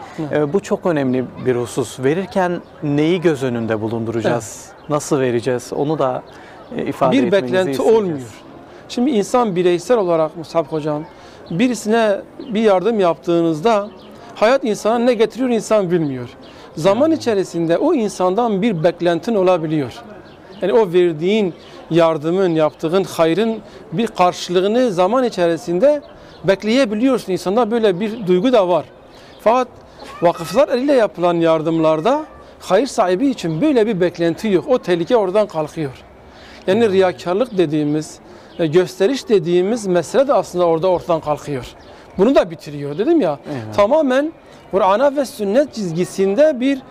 Bu çok önemli bir husus. Verirken neyi göz önünde bulunduracağız? Nasıl vereceğiz? Onu da ifade etmenizi beklenti isteyeceğiz. olmuyor. Şimdi insan bireysel olarak Musab hocam birisine bir yardım yaptığınızda hayat insana ne getiriyor insan bilmiyor. Zaman içerisinde o insandan bir beklentin olabiliyor. Yani o verdiğin yardımın, yaptığın hayrın bir karşılığını zaman içerisinde bekleyebiliyorsun. İnsanda böyle bir duygu da var. Fakat vakıflar eliyle yapılan yardımlarda hayır sahibi için böyle bir beklenti yok. O tehlike oradan kalkıyor. Yani riyakarlık dediğimiz, gösteriş dediğimiz mesele de aslında orada ortadan kalkıyor. Bunu da bitiriyor dedim ya. Evet. Tamamen Kur'an'a ve sünnet çizgisinde bir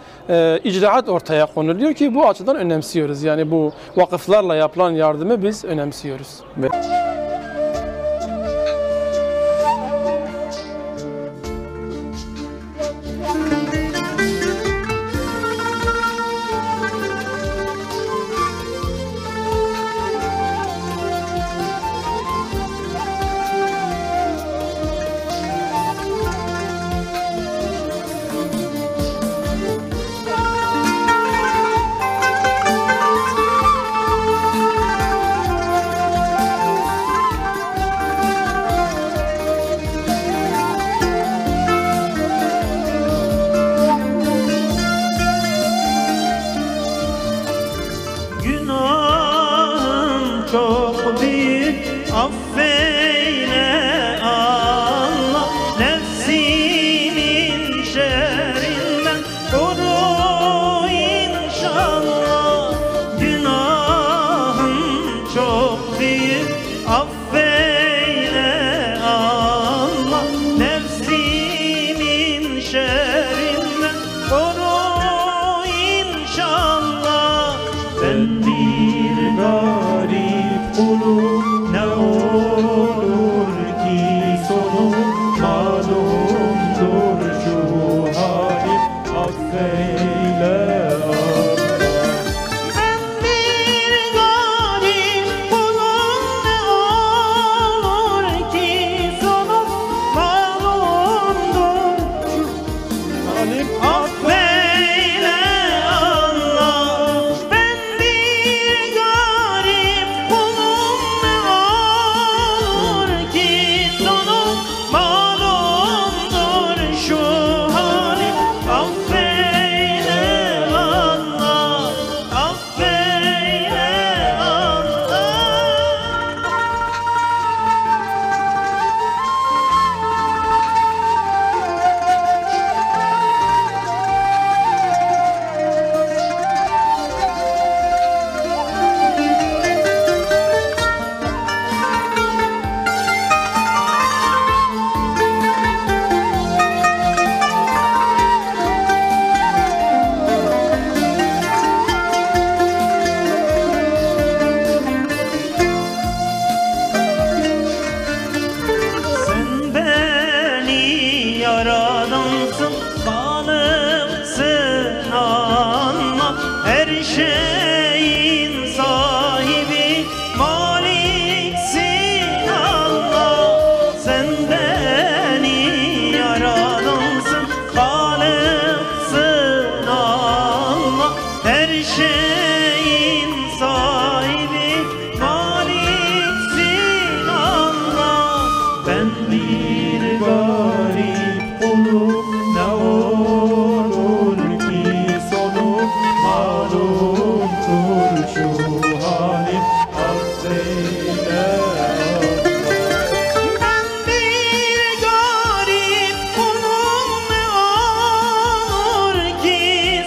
icraat ortaya konuluyor ki bu açıdan önemsiyoruz. Yani bu vakıflarla yapılan yardımı biz önemsiyoruz. Günahım çok büyük, affeyle Allah. Nefsimin şerrinden koru inşallah. Günahım çok büyük, affeyle Allah. Nefsimin şerrinden koru inşallah. Ben bir garip kulum, ne olur ki sonum malumdur şu halim, affeyle Allah. Ben bir garip kulum, ne olur ki sonum malumdur şu halim, affeyle Allah. Ben bir garip kulum, ne olur ki sonum malumdur şu halim, affeyle Allah, affeyle Allah. Sen beni yaradansın, Halıksın anla. Her şeyin sahibi, Maliksin Allah. Sen beni yaradansın, Halıksın Allah. Her şeyin sahibi, Maliksin Allah. Ben bir garip kulum, ne olur ki sonum malumdur şu halim, affeyle Allah. Ben bir garip kulum, ne olur ki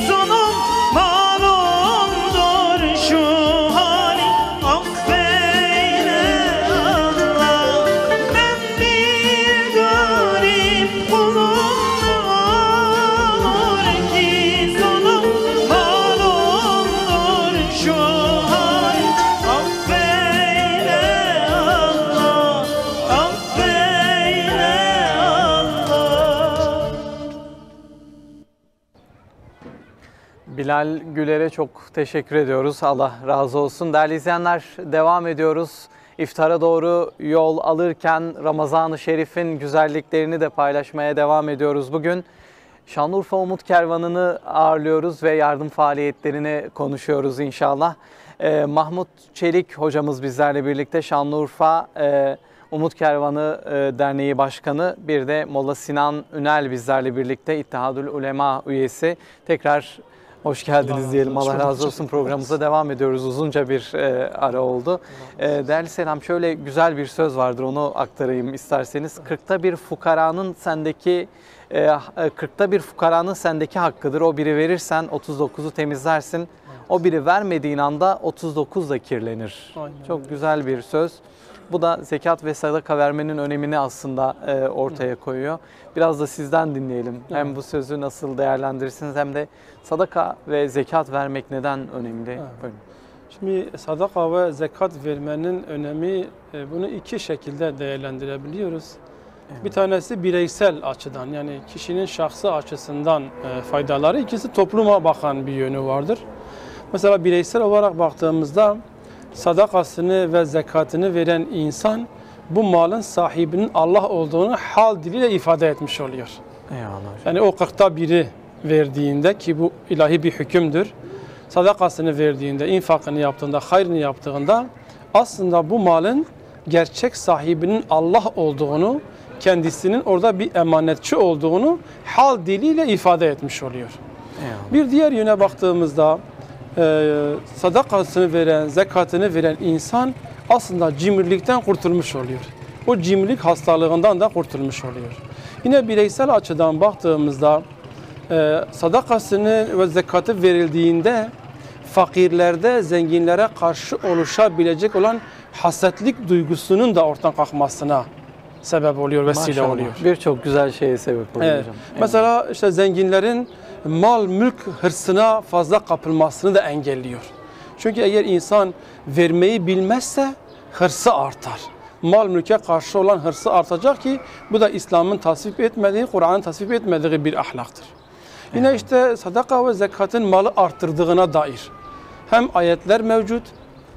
sonum malumdur şu halim, affeyle Allah. Ben bir garip kulum, ne olur ki sonum malumdur şu halim, affeyle Allah, affeyle Allah. Bilal Güler'e çok teşekkür ediyoruz. Allah razı olsun. Değerli izleyenler, devam ediyoruz. İftara doğru yol alırken Ramazan-ı Şerif'in güzelliklerini de paylaşmaya devam ediyoruz. Bugün Şanlıurfa Umut Kervanı'nı ağırlıyoruz ve yardım faaliyetlerini konuşuyoruz inşallah. Mahmut Çelik hocamız bizlerle birlikte, Şanlıurfa Umut Kervanı Derneği Başkanı. Bir de Molla Sinan Ünel bizlerle birlikte, İttihadül Ulema üyesi. Tekrar hoş geldiniz diyelim. Allah razı olsun. Programımıza devam ediyoruz. Uzunca bir ara oldu. Değerli Selam, şöyle güzel bir söz vardır, onu aktarayım isterseniz. 40'ta bir fukaranın sendeki 40'ta bir fukaranın sendeki hakkıdır. O biri verirsen 39'u temizlersin. O biri vermediğin anda 39 da kirlenir. Aynen. Çok güzel bir söz. Bu da zekat ve sadaka vermenin önemini aslında ortaya koyuyor. Biraz da sizden dinleyelim. Hem bu sözü nasıl değerlendirirsiniz hem de sadaka ve zekat vermek neden önemli? Buyurun. Şimdi sadaka ve zekat vermenin önemi, bunu iki şekilde değerlendirebiliyoruz. Bir tanesi bireysel açıdan, yani kişinin şahsı açısından faydaları, ikisi topluma bakan bir yönü vardır. Mesela bireysel olarak baktığımızda sadakasını ve zekatını veren insan bu malın sahibinin Allah olduğunu hal diliyle ifade etmiş oluyor. Eyvallah hocam. Yani o 40'ta biri verdiğinde, ki bu ilahi bir hükümdür, sadakasını verdiğinde, infakını yaptığında, hayrını yaptığında aslında bu malın gerçek sahibinin Allah olduğunu, kendisinin orada bir emanetçi olduğunu hal diliyle ifade etmiş oluyor. Eyvallah. Bir diğer yöne baktığımızda sadakasını veren, zekatını veren insan aslında cimrilikten kurtulmuş oluyor. O cimrilik hastalığından da kurtulmuş oluyor. Yine bireysel açıdan baktığımızda sadakasını ve zekatı verildiğinde fakirlerde zenginlere karşı oluşabilecek olan hasetlik duygusunun da ortadan kalkmasına sebep oluyor, vesile Maşallah. oluyor. Birçok güzel şeye sebep oluyor Evet. hocam. Mesela işte zenginlerin mal mülk hırsına fazla kapılmasını da engelliyor. Çünkü eğer insan vermeyi bilmezse hırsı artar. Mal mülke karşı olan hırsı artacak ki bu da İslam'ın tasvip etmediği, Kur'an'ın tasvip etmediği bir ahlaktır. Yine işte sadaka ve zekatın malı arttırdığına dair hem ayetler mevcut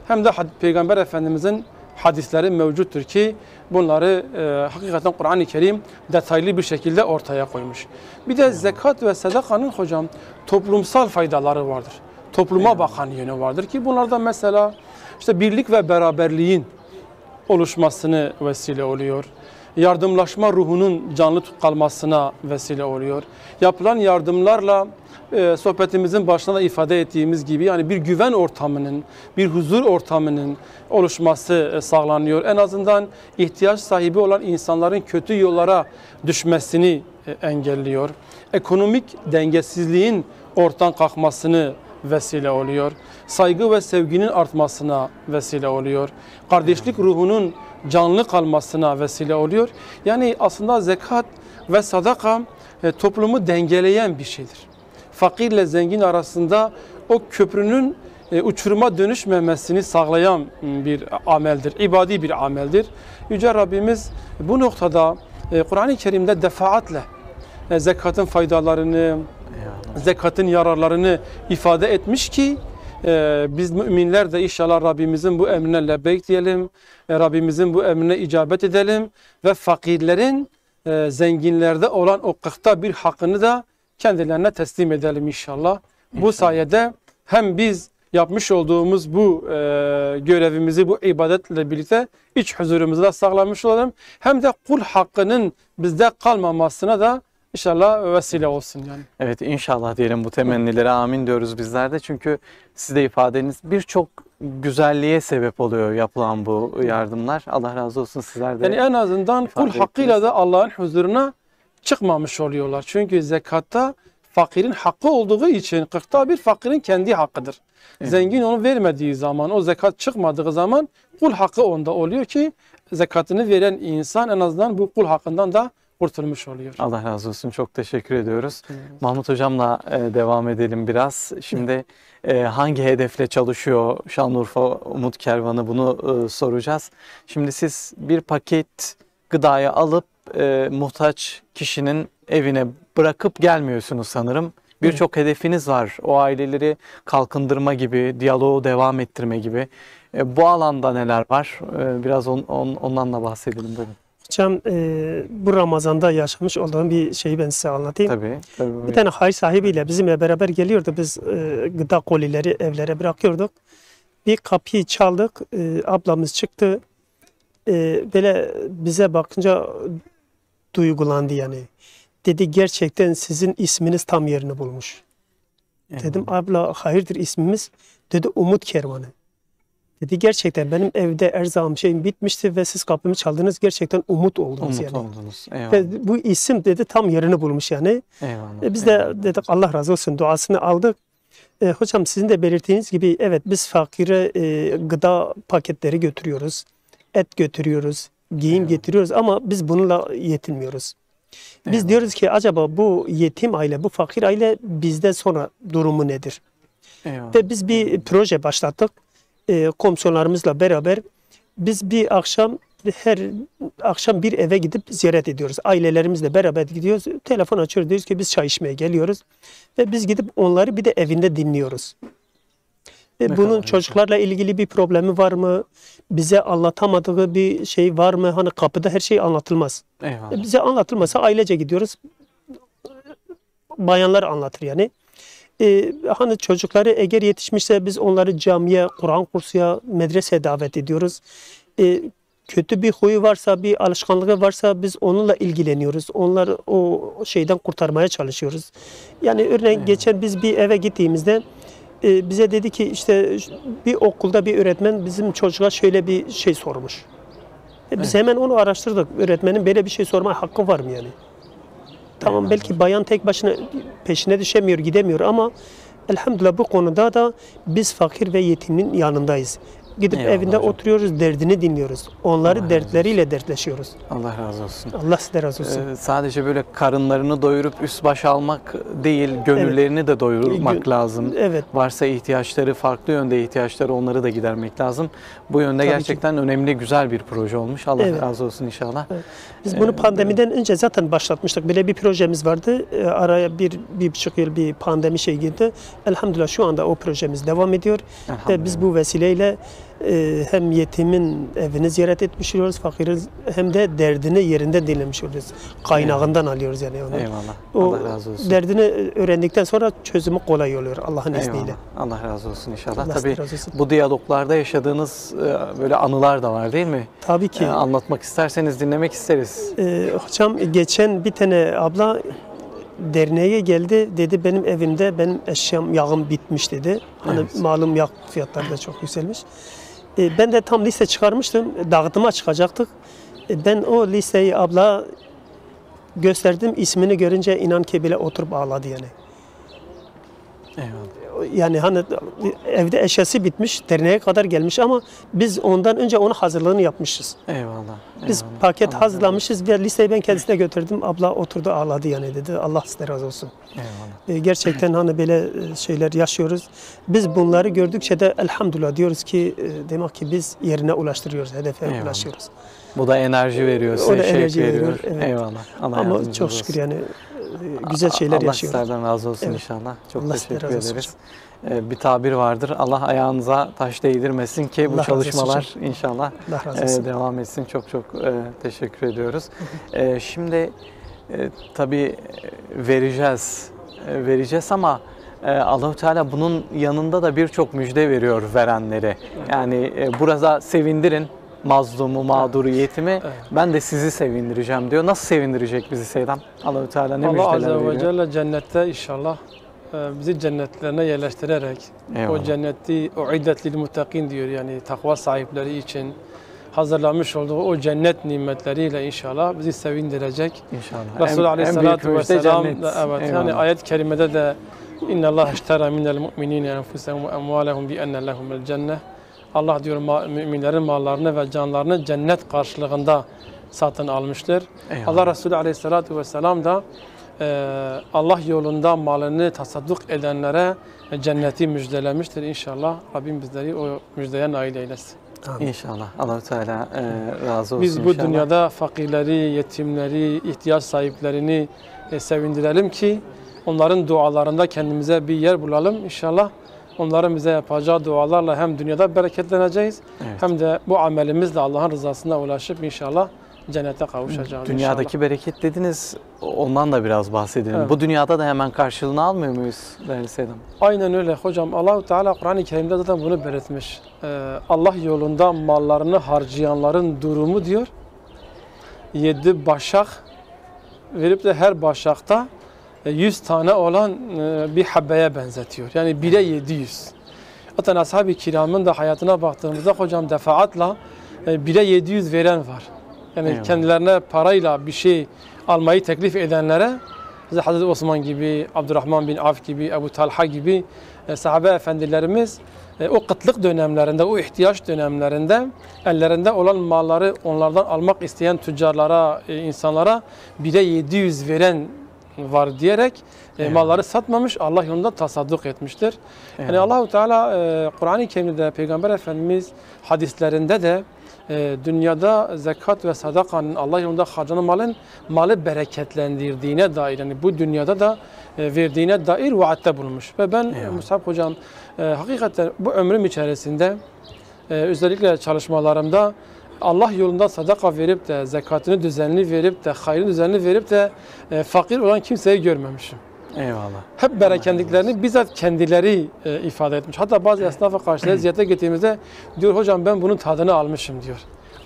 hem de Peygamber Efendimizin hadisleri mevcuttur ki bunları hakikaten Kur'an-ı Kerim detaylı bir şekilde ortaya koymuş. Bir de zekat ve sadakanın hocam toplumsal faydaları vardır. Topluma bakan yönü vardır ki bunlardan mesela işte birlik ve beraberliğin oluşmasını vesile oluyor. Yardımlaşma ruhunun canlı kalmasına vesile oluyor. Yapılan yardımlarla sohbetimizin başında da ifade ettiğimiz gibi yani bir güven ortamının, bir huzur ortamının oluşması sağlanıyor. En azından ihtiyaç sahibi olan insanların kötü yollara düşmesini engelliyor. Ekonomik dengesizliğin ortadan kalkmasını vesile oluyor. Saygı ve sevginin artmasına vesile oluyor. Kardeşlik ruhunun canlı kalmasına vesile oluyor. Yani aslında zekat ve sadaka toplumu dengeleyen bir şeydir. Fakirle zengin arasında o köprünün uçuruma dönüşmemesini sağlayan bir ameldir. İbadi bir ameldir. Yüce Rabbimiz bu noktada Kur'an-ı Kerim'de defaatle zekatın faydalarını, zekatın yararlarını ifade etmiş ki biz müminler de inşallah Rabbimizin bu emrine lebbeyk diyelim, Rabbimizin bu emrine icabet edelim ve fakirlerin zenginlerde olan o 40'ta bir hakkını da kendilerine teslim edelim inşallah. Bu sayede hem biz yapmış olduğumuz bu görevimizi, bu ibadetle birlikte iç huzurumuzu da sağlamış olalım. Hem de kul hakkının bizde kalmamasına da İnşallah vesile olsun yani. Evet inşallah diyelim bu temennilere amin diyoruz bizler de. Çünkü siz de ifadeniz birçok güzelliğe sebep oluyor yapılan bu yardımlar. Allah razı olsun sizler de. Yani en azından kul hakkıyla da Allah'ın huzuruna çıkmamış oluyorlar. Çünkü zekatta fakirin hakkı olduğu için 40'ta bir fakirin kendi hakkıdır. Evet. Zengin onu vermediği zaman, o zekat çıkmadığı zaman kul hakkı onda oluyor ki zekatını veren insan en azından bu kul hakkından da kurtulmuş oluyor. Allah razı olsun. Çok teşekkür ediyoruz. Mahmut Hocam'la devam edelim biraz. Şimdi hangi hedefle çalışıyor Şanlıurfa Umut Kervanı bunu soracağız. Şimdi siz bir paket gıdayı alıp muhtaç kişinin evine bırakıp gelmiyorsunuz sanırım. Birçok hedefiniz var. O aileleri kalkındırma gibi, diyaloğu devam ettirme gibi. Bu alanda neler var? Biraz ondan da bahsedelim. Buyurun. Hocam bu Ramazan'da yaşamış olduğum bir şeyi ben size anlatayım. Tabii. Bir tane hayır sahibiyle bizimle beraber geliyordu. Biz gıda kolileri evlere bırakıyorduk. Bir kapıyı çaldık. Ablamız çıktı. Böyle bize bakınca duygulandı yani. Dedi gerçekten sizin isminiz tam yerini bulmuş. Evet. Dedim abla hayırdır ismimiz? Dedi Umut Kervanı. Dedi gerçekten benim evde erzağım şeyim bitmişti ve siz kapımı çaldınız. Gerçekten umut oldunuz Umut yani. oldunuz. Eyvallah. Ve bu isim dedi tam yerini bulmuş yani. Eyvallah. Biz de dedik Allah razı olsun duasını aldık. Hocam sizin de belirttiğiniz gibi evet biz fakire gıda paketleri götürüyoruz. Et götürüyoruz. Giyim getiriyoruz ama biz bununla yetinmiyoruz. Biz diyoruz ki acaba bu yetim aile, bu fakir aile bizden sonra durumu nedir? Eyvallah. Ve biz bir proje başlattık. Komisyonlarımızla beraber biz bir akşam her akşam bir eve gidip ziyaret ediyoruz. Ailelerimizle beraber gidiyoruz. Telefon açıyoruz. Diyoruz ki biz çay içmeye geliyoruz. Ve biz gidip onları bir de evinde dinliyoruz. Bunun çocuklarla ilgili bir problemi var mı? Bize anlatamadığı bir şey var mı? Hani kapıda her şey anlatılmaz. Eyvallah. Bize anlatılmasa ailece gidiyoruz. Bayanlar anlatır yani. Hani çocukları eğer yetişmişse biz onları camiye, Kur'an kursuya, medreseye davet ediyoruz. Kötü bir huyu varsa, bir alışkanlığı varsa biz onunla ilgileniyoruz. Onları o şeyden kurtarmaya çalışıyoruz. Yani örneğin geçen biz bir eve gittiğimizde bize dedi ki işte bir okulda bir öğretmen bizim çocuğa şöyle bir şey sormuş. Biz hemen onu araştırdık. Öğretmenin böyle bir şey sorma hakkı var mı yani? Tamam belki bayan tek başına peşine düşemiyor, gidemiyor ama elhamdülillah bu konuda da biz fakir ve yetimin yanındayız. Gidip evinde hocam. Oturuyoruz, derdini dinliyoruz. Onları Allah dertleriyle dertleşiyoruz. Allah razı olsun. Allah size razı olsun. Sadece böyle karınlarını doyurup üst baş almak değil, gönüllerini de doyurmak lazım. Evet. Varsa ihtiyaçları, farklı yönde ihtiyaçları onları da gidermek lazım. Bu yönde Tabii gerçekten önemli, güzel bir proje olmuş. Allah Evet. razı olsun inşallah. Evet. Biz bunu pandemiden önce zaten başlatmıştık. Böyle bir projemiz vardı. Araya bir buçuk yıl bir pandemi şey girdi. Elhamdülillah şu anda o projemiz devam ediyor. Ve biz bu vesileyle hem yetimin evini ziyaret etmiş oluyoruz, fakirin hem de derdini yerinde dinlemiş oluyoruz. Kaynağından alıyoruz yani onu. Eyvallah. O Allah razı olsun. derdini öğrendikten sonra çözümü kolay oluyor Allah'ın izniyle. Eyvallah. Allah razı olsun inşallah. Allah Tabii razı olsun. bu diyaloglarda yaşadığınız böyle anılar da var değil mi? Tabii ki. Anlatmak isterseniz dinlemek isteriz. Hocam geçen bir tane abla derneğe geldi. Dedi benim evimde benim eşyam, yağım bitmiş dedi. Hani malum yağ fiyatları da çok yükselmiş. Ben de tam liste çıkarmıştım. Dağıtıma çıkacaktık. Ben o listeyi abla gösterdim. İsmini görünce inan ki bile oturup ağladı yani. Eyvallah. Yani hani evde eşyası bitmiş, derneğe kadar gelmiş ama biz ondan önce onun hazırlığını yapmışız. Eyvallah. Biz Eyvallah. paket Allah hazırlamışız ve listeyi ben kendisine götürdüm. Abla oturdu ağladı yani dedi. Allah size razı olsun. Eyvallah. Gerçekten hani böyle şeyler yaşıyoruz. Biz bunları gördükçe de elhamdülillah diyoruz ki demek ki biz yerine ulaştırıyoruz, hedefe Eyvallah. ulaşıyoruz. Bu da enerji veriyor, O size da şevk enerji veriyor. veriyor, evet. Eyvallah. Allah Ama yardımcınız çok olsun. şükür yani güzel şeyler Allah yaşıyoruz. sizlerden razı olsun Evet. inşallah. Çok Allah sizden teşekkür razı olsun ederiz. Bir tabir vardır. Allah ayağınıza taş değdirmesin ki Allah bu razı olsun çalışmalar inşallah Allah razı olsun. devam etsin. Çok teşekkür ediyoruz. Şimdi tabii vereceğiz ama Allah-u Teala bunun yanında da birçok müjde veriyor verenlere. Yani burada sevindirin mazlumu, mağduru, yetimi. Ben de sizi sevindireceğim diyor. Nasıl sevindirecek bizi Seyyidem? Allah-u Teala ne Allah müjdeler Azze ve veriyor? Celle cennette inşallah bizi cennetlerine yerleştirerek Eyvallah. o cenneti uiddet lil muttakin diyor, yani takva sahipleri için hazırlamış olduğu o cennet nimetleriyle inşallah bizi sevindirecek. İnşallah. Resulü Aleyhisselatü Vesselam cennet. evet, yani Eyvallah. ayet-i kerimede de İnna Allah iştera minel mu'minine enfusehum ve emvalehum bi enne lehumul cennet. Allah diyor müminlerin mallarını ve canlarını cennet karşılığında satın almıştır. Eyvallah. Allah Resulü Aleyhisselatü Vesselam da Allah yolunda malını tasadduk edenlere cenneti müjdelemiştir. İnşallah Rabbim bizleri o müjdeye nail eylesin. İnşallah. Allah-u Teala razı olsun Biz bu inşallah. dünyada fakirleri, yetimleri, ihtiyaç sahiplerini sevindirelim ki onların dualarında kendimize bir yer bulalım. İnşallah onların bize yapacağı dualarla hem dünyada bereketleneceğiz Evet. hem de bu amelimizle Allah'ın rızasına ulaşıp inşallah cennete kavuşacağız. Dünyadaki inşallah. bereket dediniz, ondan da biraz bahsedelim. Evet. Bu dünyada da hemen karşılığını almıyor muyuz değerli Seyyidem? Aynen öyle hocam. Allah-u Teala Kur'an-ı Kerim'de zaten bunu belirtmiş. Allah yolunda mallarını harcayanların durumu diyor 7 başak verip de her başakta 100 tane olan bir habbeye benzetiyor. Yani 1'e 700. Zaten ashab-ı kiramın da hayatına baktığımızda hocam defaatla 1'e 700 veren var. Yani Eyvallah. kendilerine parayla bir şey almayı teklif edenlere Hazreti Osman gibi, Abdurrahman bin Avf gibi, Ebu Talha gibi sahabe efendilerimiz o kıtlık dönemlerinde, o ihtiyaç dönemlerinde ellerinde olan malları onlardan almak isteyen tüccarlara, insanlara 1'e 700 veren var diyerek malları satmamış, Allah yolunda tasadduk etmiştir. Yani Allahu Teala Kur'an-ı Kerim'de Peygamber Efendimiz hadislerinde de dünyada zekat ve sadakanın Allah yolunda harcanan malı bereketlendirdiğine dair, yani bu dünyada da verdiğine dair vaatte bulunmuş. Ve ben Musab hocam hakikaten bu ömrüm içerisinde özellikle çalışmalarımda Allah yolunda sadaka verip de zekatını düzenli verip de hayrını düzenli verip de fakir olan kimseyi görmemişim. Eyvallah. Hep berekendiklerini bizzat kendileri ifade etmiş. Hatta bazı esnafa karşı ziyarete gittiğimizde diyor hocam ben bunun tadını almışım diyor.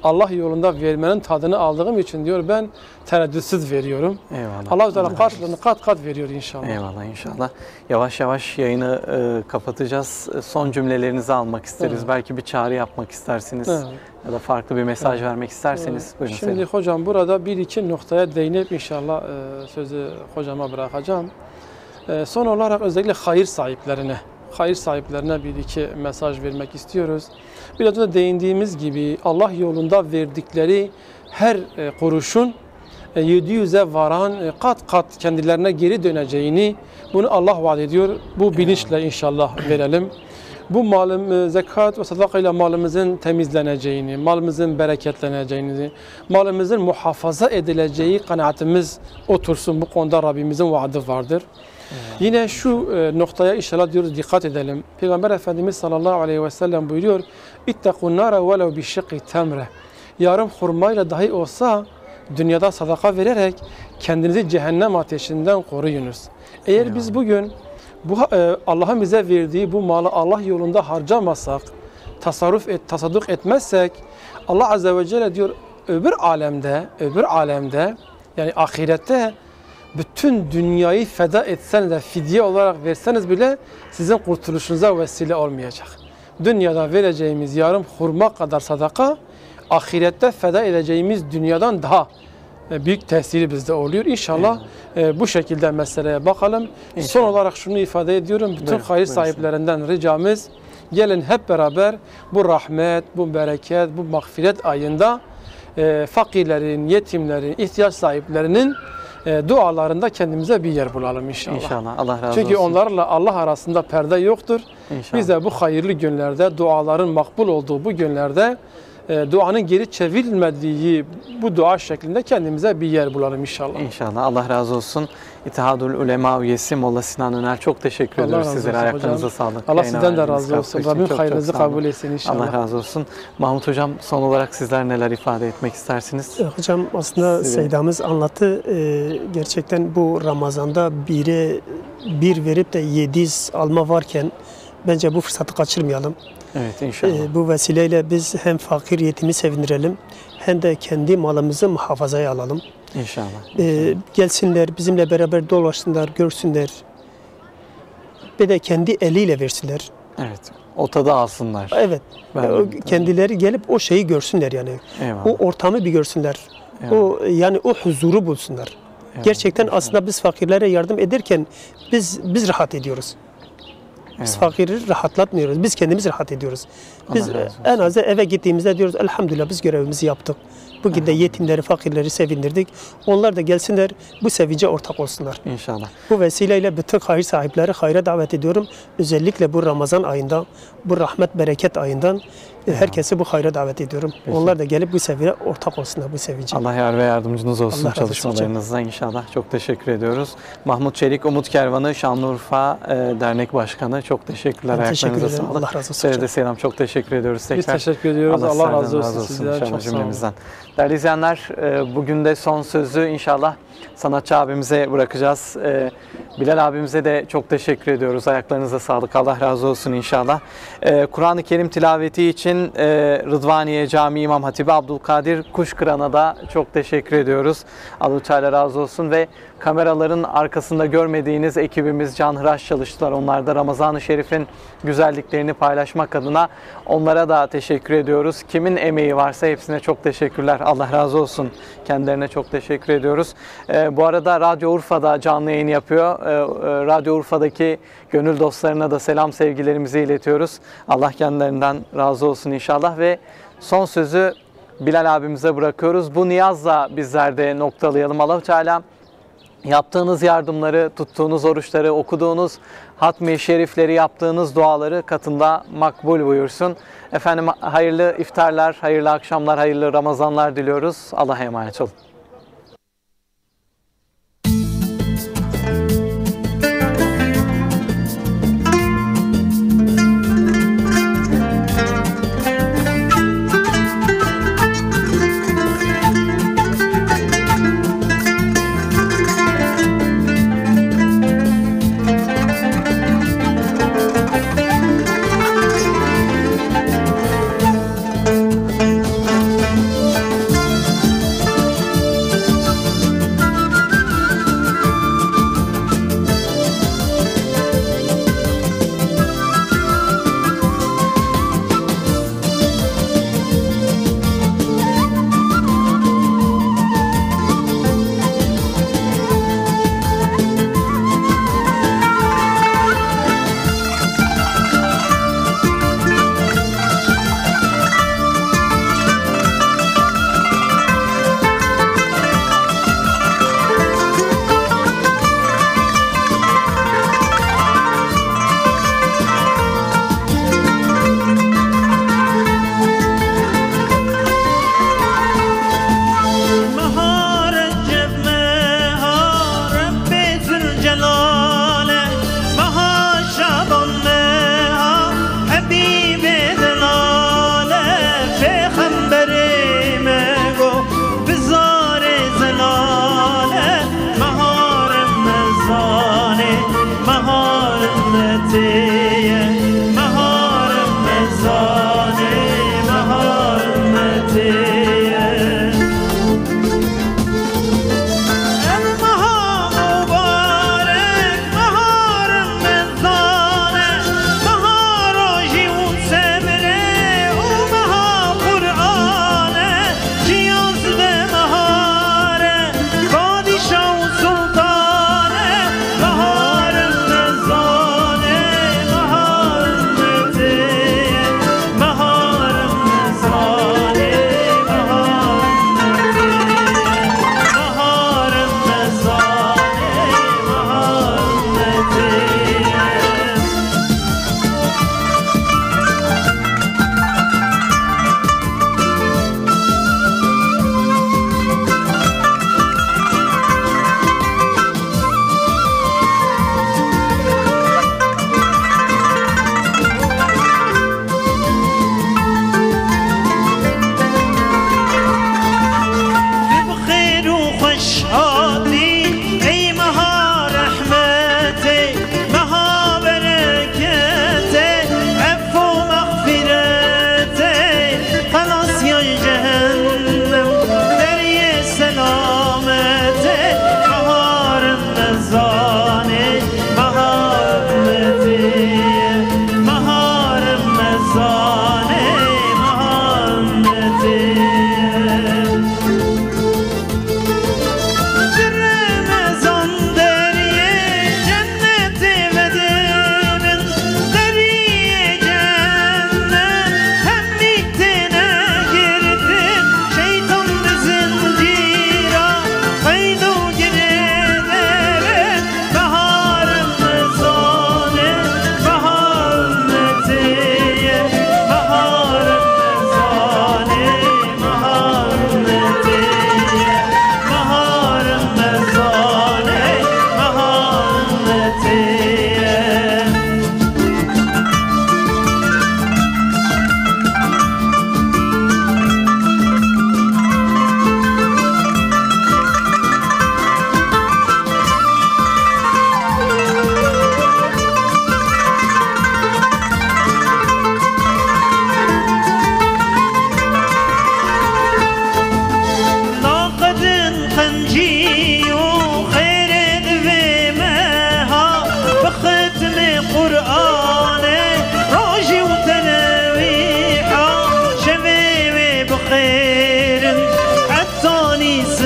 Allah yolunda vermenin tadını aldığım için diyor ben tereddütsüz veriyorum. Eyvallah. Allah-u Teala karşılığını kat kat veriyor inşallah. Eyvallah inşallah. Yavaş yavaş yayını kapatacağız. Son cümlelerinizi almak isteriz. Evet. Belki bir çağrı yapmak istersiniz. Evet. Ya da farklı bir mesaj vermek isterseniz. Buyurun. Şimdi Selim. hocam burada bir iki noktaya değinip inşallah sözü hocama bırakacağım. Son olarak özellikle hayır sahiplerine bir iki mesaj vermek istiyoruz. Biraz da değindiğimiz gibi Allah yolunda verdikleri her kuruşun 700'e varan kat kat kendilerine geri döneceğini bunu Allah vaat ediyor. Bu bilinçle inşallah verelim. Bu malım, zekat ve sadaka ile malımızın temizleneceğini, malımızın bereketleneceğini, malımızın muhafaza edileceği kanaatimiz otursun. Bu konuda Rabbimizin vaadi vardır. Yine şu noktaya inşallah diyoruz dikkat edelim. Peygamber Efendimiz sallallahu aleyhi ve sellem buyuruyor. İttekun nara velev bi şiqqi temre. Yarım hurmayla dahi olsa dünyada sadaka vererek kendinizi cehennem ateşinden koruyunuz. Eğer biz bugün Allah'ın bize verdiği bu malı Allah yolunda harcamasak, tasadduk etmezsek Allah azze ve celle diyor öbür alemde yani ahirette bütün dünyayı feda etseniz de fidye olarak verseniz bile sizin kurtuluşunuza vesile olmayacak. Dünyada vereceğimiz yarım hurma kadar sadaka ahirette feda edeceğimiz dünyadan daha büyük tesiri bizde oluyor. İnşallah bu şekilde meseleye bakalım. İnşallah. Son olarak şunu ifade ediyorum. Bütün hayır sahiplerinden ricamız gelin hep beraber bu rahmet, bu bereket, bu mağfiret ayında fakirlerin, yetimlerin, ihtiyaç sahiplerinin dualarında kendimize bir yer bulalım inşallah. İnşallah. Allah razı olsun. Çünkü onlarla Allah arasında perde yoktur. İnşallah. Biz de bu hayırlı günlerde, duaların makbul olduğu bu günlerde duanın geri çevrilmediği bu dua şeklinde kendimize bir yer bulalım inşallah. İnşallah. Allah razı olsun. İttihadul Ulema üyesi Molla Sinan Öner, çok teşekkür ediyoruz sizlere. Ayaklarınıza sağlık. Allah sizden de razı olsun. Rabbim hayrınızı kabul etsin inşallah. Allah razı olsun. Mahmut Hocam, son olarak sizler neler ifade etmek istersiniz? Hocam aslında Seydamız anlattı. Gerçekten bu Ramazan'da bir verip de 700 alma varken bence bu fırsatı kaçırmayalım. Evet inşallah. Bu vesileyle biz hem fakir yetimi sevindirelim hem de kendi malımızı muhafazaya alalım. İnşallah. Gelsinler, bizimle beraber dolaşsınlar, görsünler. Bir de kendi eliyle versinler. Evet. O tadı alsınlar. Evet. Kendileri gelip o şeyi görsünler yani. Eyvallah. O ortamı bir görsünler. Evet. O huzuru bulsunlar. Evet. Gerçekten aslında biz fakirlere yardım ederken biz rahat ediyoruz. Biz fakiri rahatlatmıyoruz. Biz kendimiz rahat ediyoruz. Biz en az eve gittiğimizde diyoruz elhamdülillah biz görevimizi yaptık. Bugün de yetimleri, fakirleri sevindirdik. Onlar da gelsinler bu sevince ortak olsunlar. İnşallah. Bu vesileyle bütün hayır sahipleri hayra davet ediyorum. Özellikle bu Ramazan ayında, bu rahmet bereket ayından herkesi bu hayra davet ediyorum. Peki. Onlar da gelip bu sevince ortak olsunlar bu sevince. Allah yar ve yardımcınız olsun Allah çalışmalarınızda inşallah. Çok teşekkür ediyoruz. Mahmut Çelik, Umut Kervanı, Şanlıurfa Dernek Başkanı. Çok teşekkürler. Ben teşekkür Ayaklarınıza ederim. sağlık. Allah razı olsun. Seyirde selam. Çok teşekkür ediyoruz tekrar. Biz teşekkür ediyoruz. Allah razı olsun sizden. İnşallah Çok sağ olun. cümlemizden. Değerli izleyenler, bugün de son sözü inşallah sanatçı abimize bırakacağız. Bilal abimize de çok teşekkür ediyoruz. Ayaklarınıza sağlık. Allah razı olsun inşallah. Kur'an-ı Kerim tilaveti için Rıdvaniye Camii İmam Hatibi Abdülkadir Kuşkıran'a da çok teşekkür ediyoruz. Allah Teala razı olsun ve kameraların arkasında görmediğiniz ekibimiz canhıraş çalıştılar. Onlar da Ramazan-ı Şerif'in güzelliklerini paylaşmak adına onlara da teşekkür ediyoruz. Kimin emeği varsa hepsine çok teşekkürler. Allah razı olsun. Kendilerine çok teşekkür ediyoruz. Bu arada Radyo Urfa'da canlı yayın yapıyor. Radyo Urfa'daki gönül dostlarına da selam sevgilerimizi iletiyoruz. Allah kendilerinden razı olsun inşallah ve son sözü Bilal abimize bırakıyoruz. Bu niyazla bizler de noktalayalım. Allah-u Teala yaptığınız yardımları, tuttuğunuz oruçları, okuduğunuz hatmi şerifleri, yaptığınız duaları katında makbul buyursun. Efendim hayırlı iftarlar, hayırlı akşamlar, hayırlı Ramazanlar diliyoruz. Allah'a emanet olun.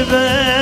دبه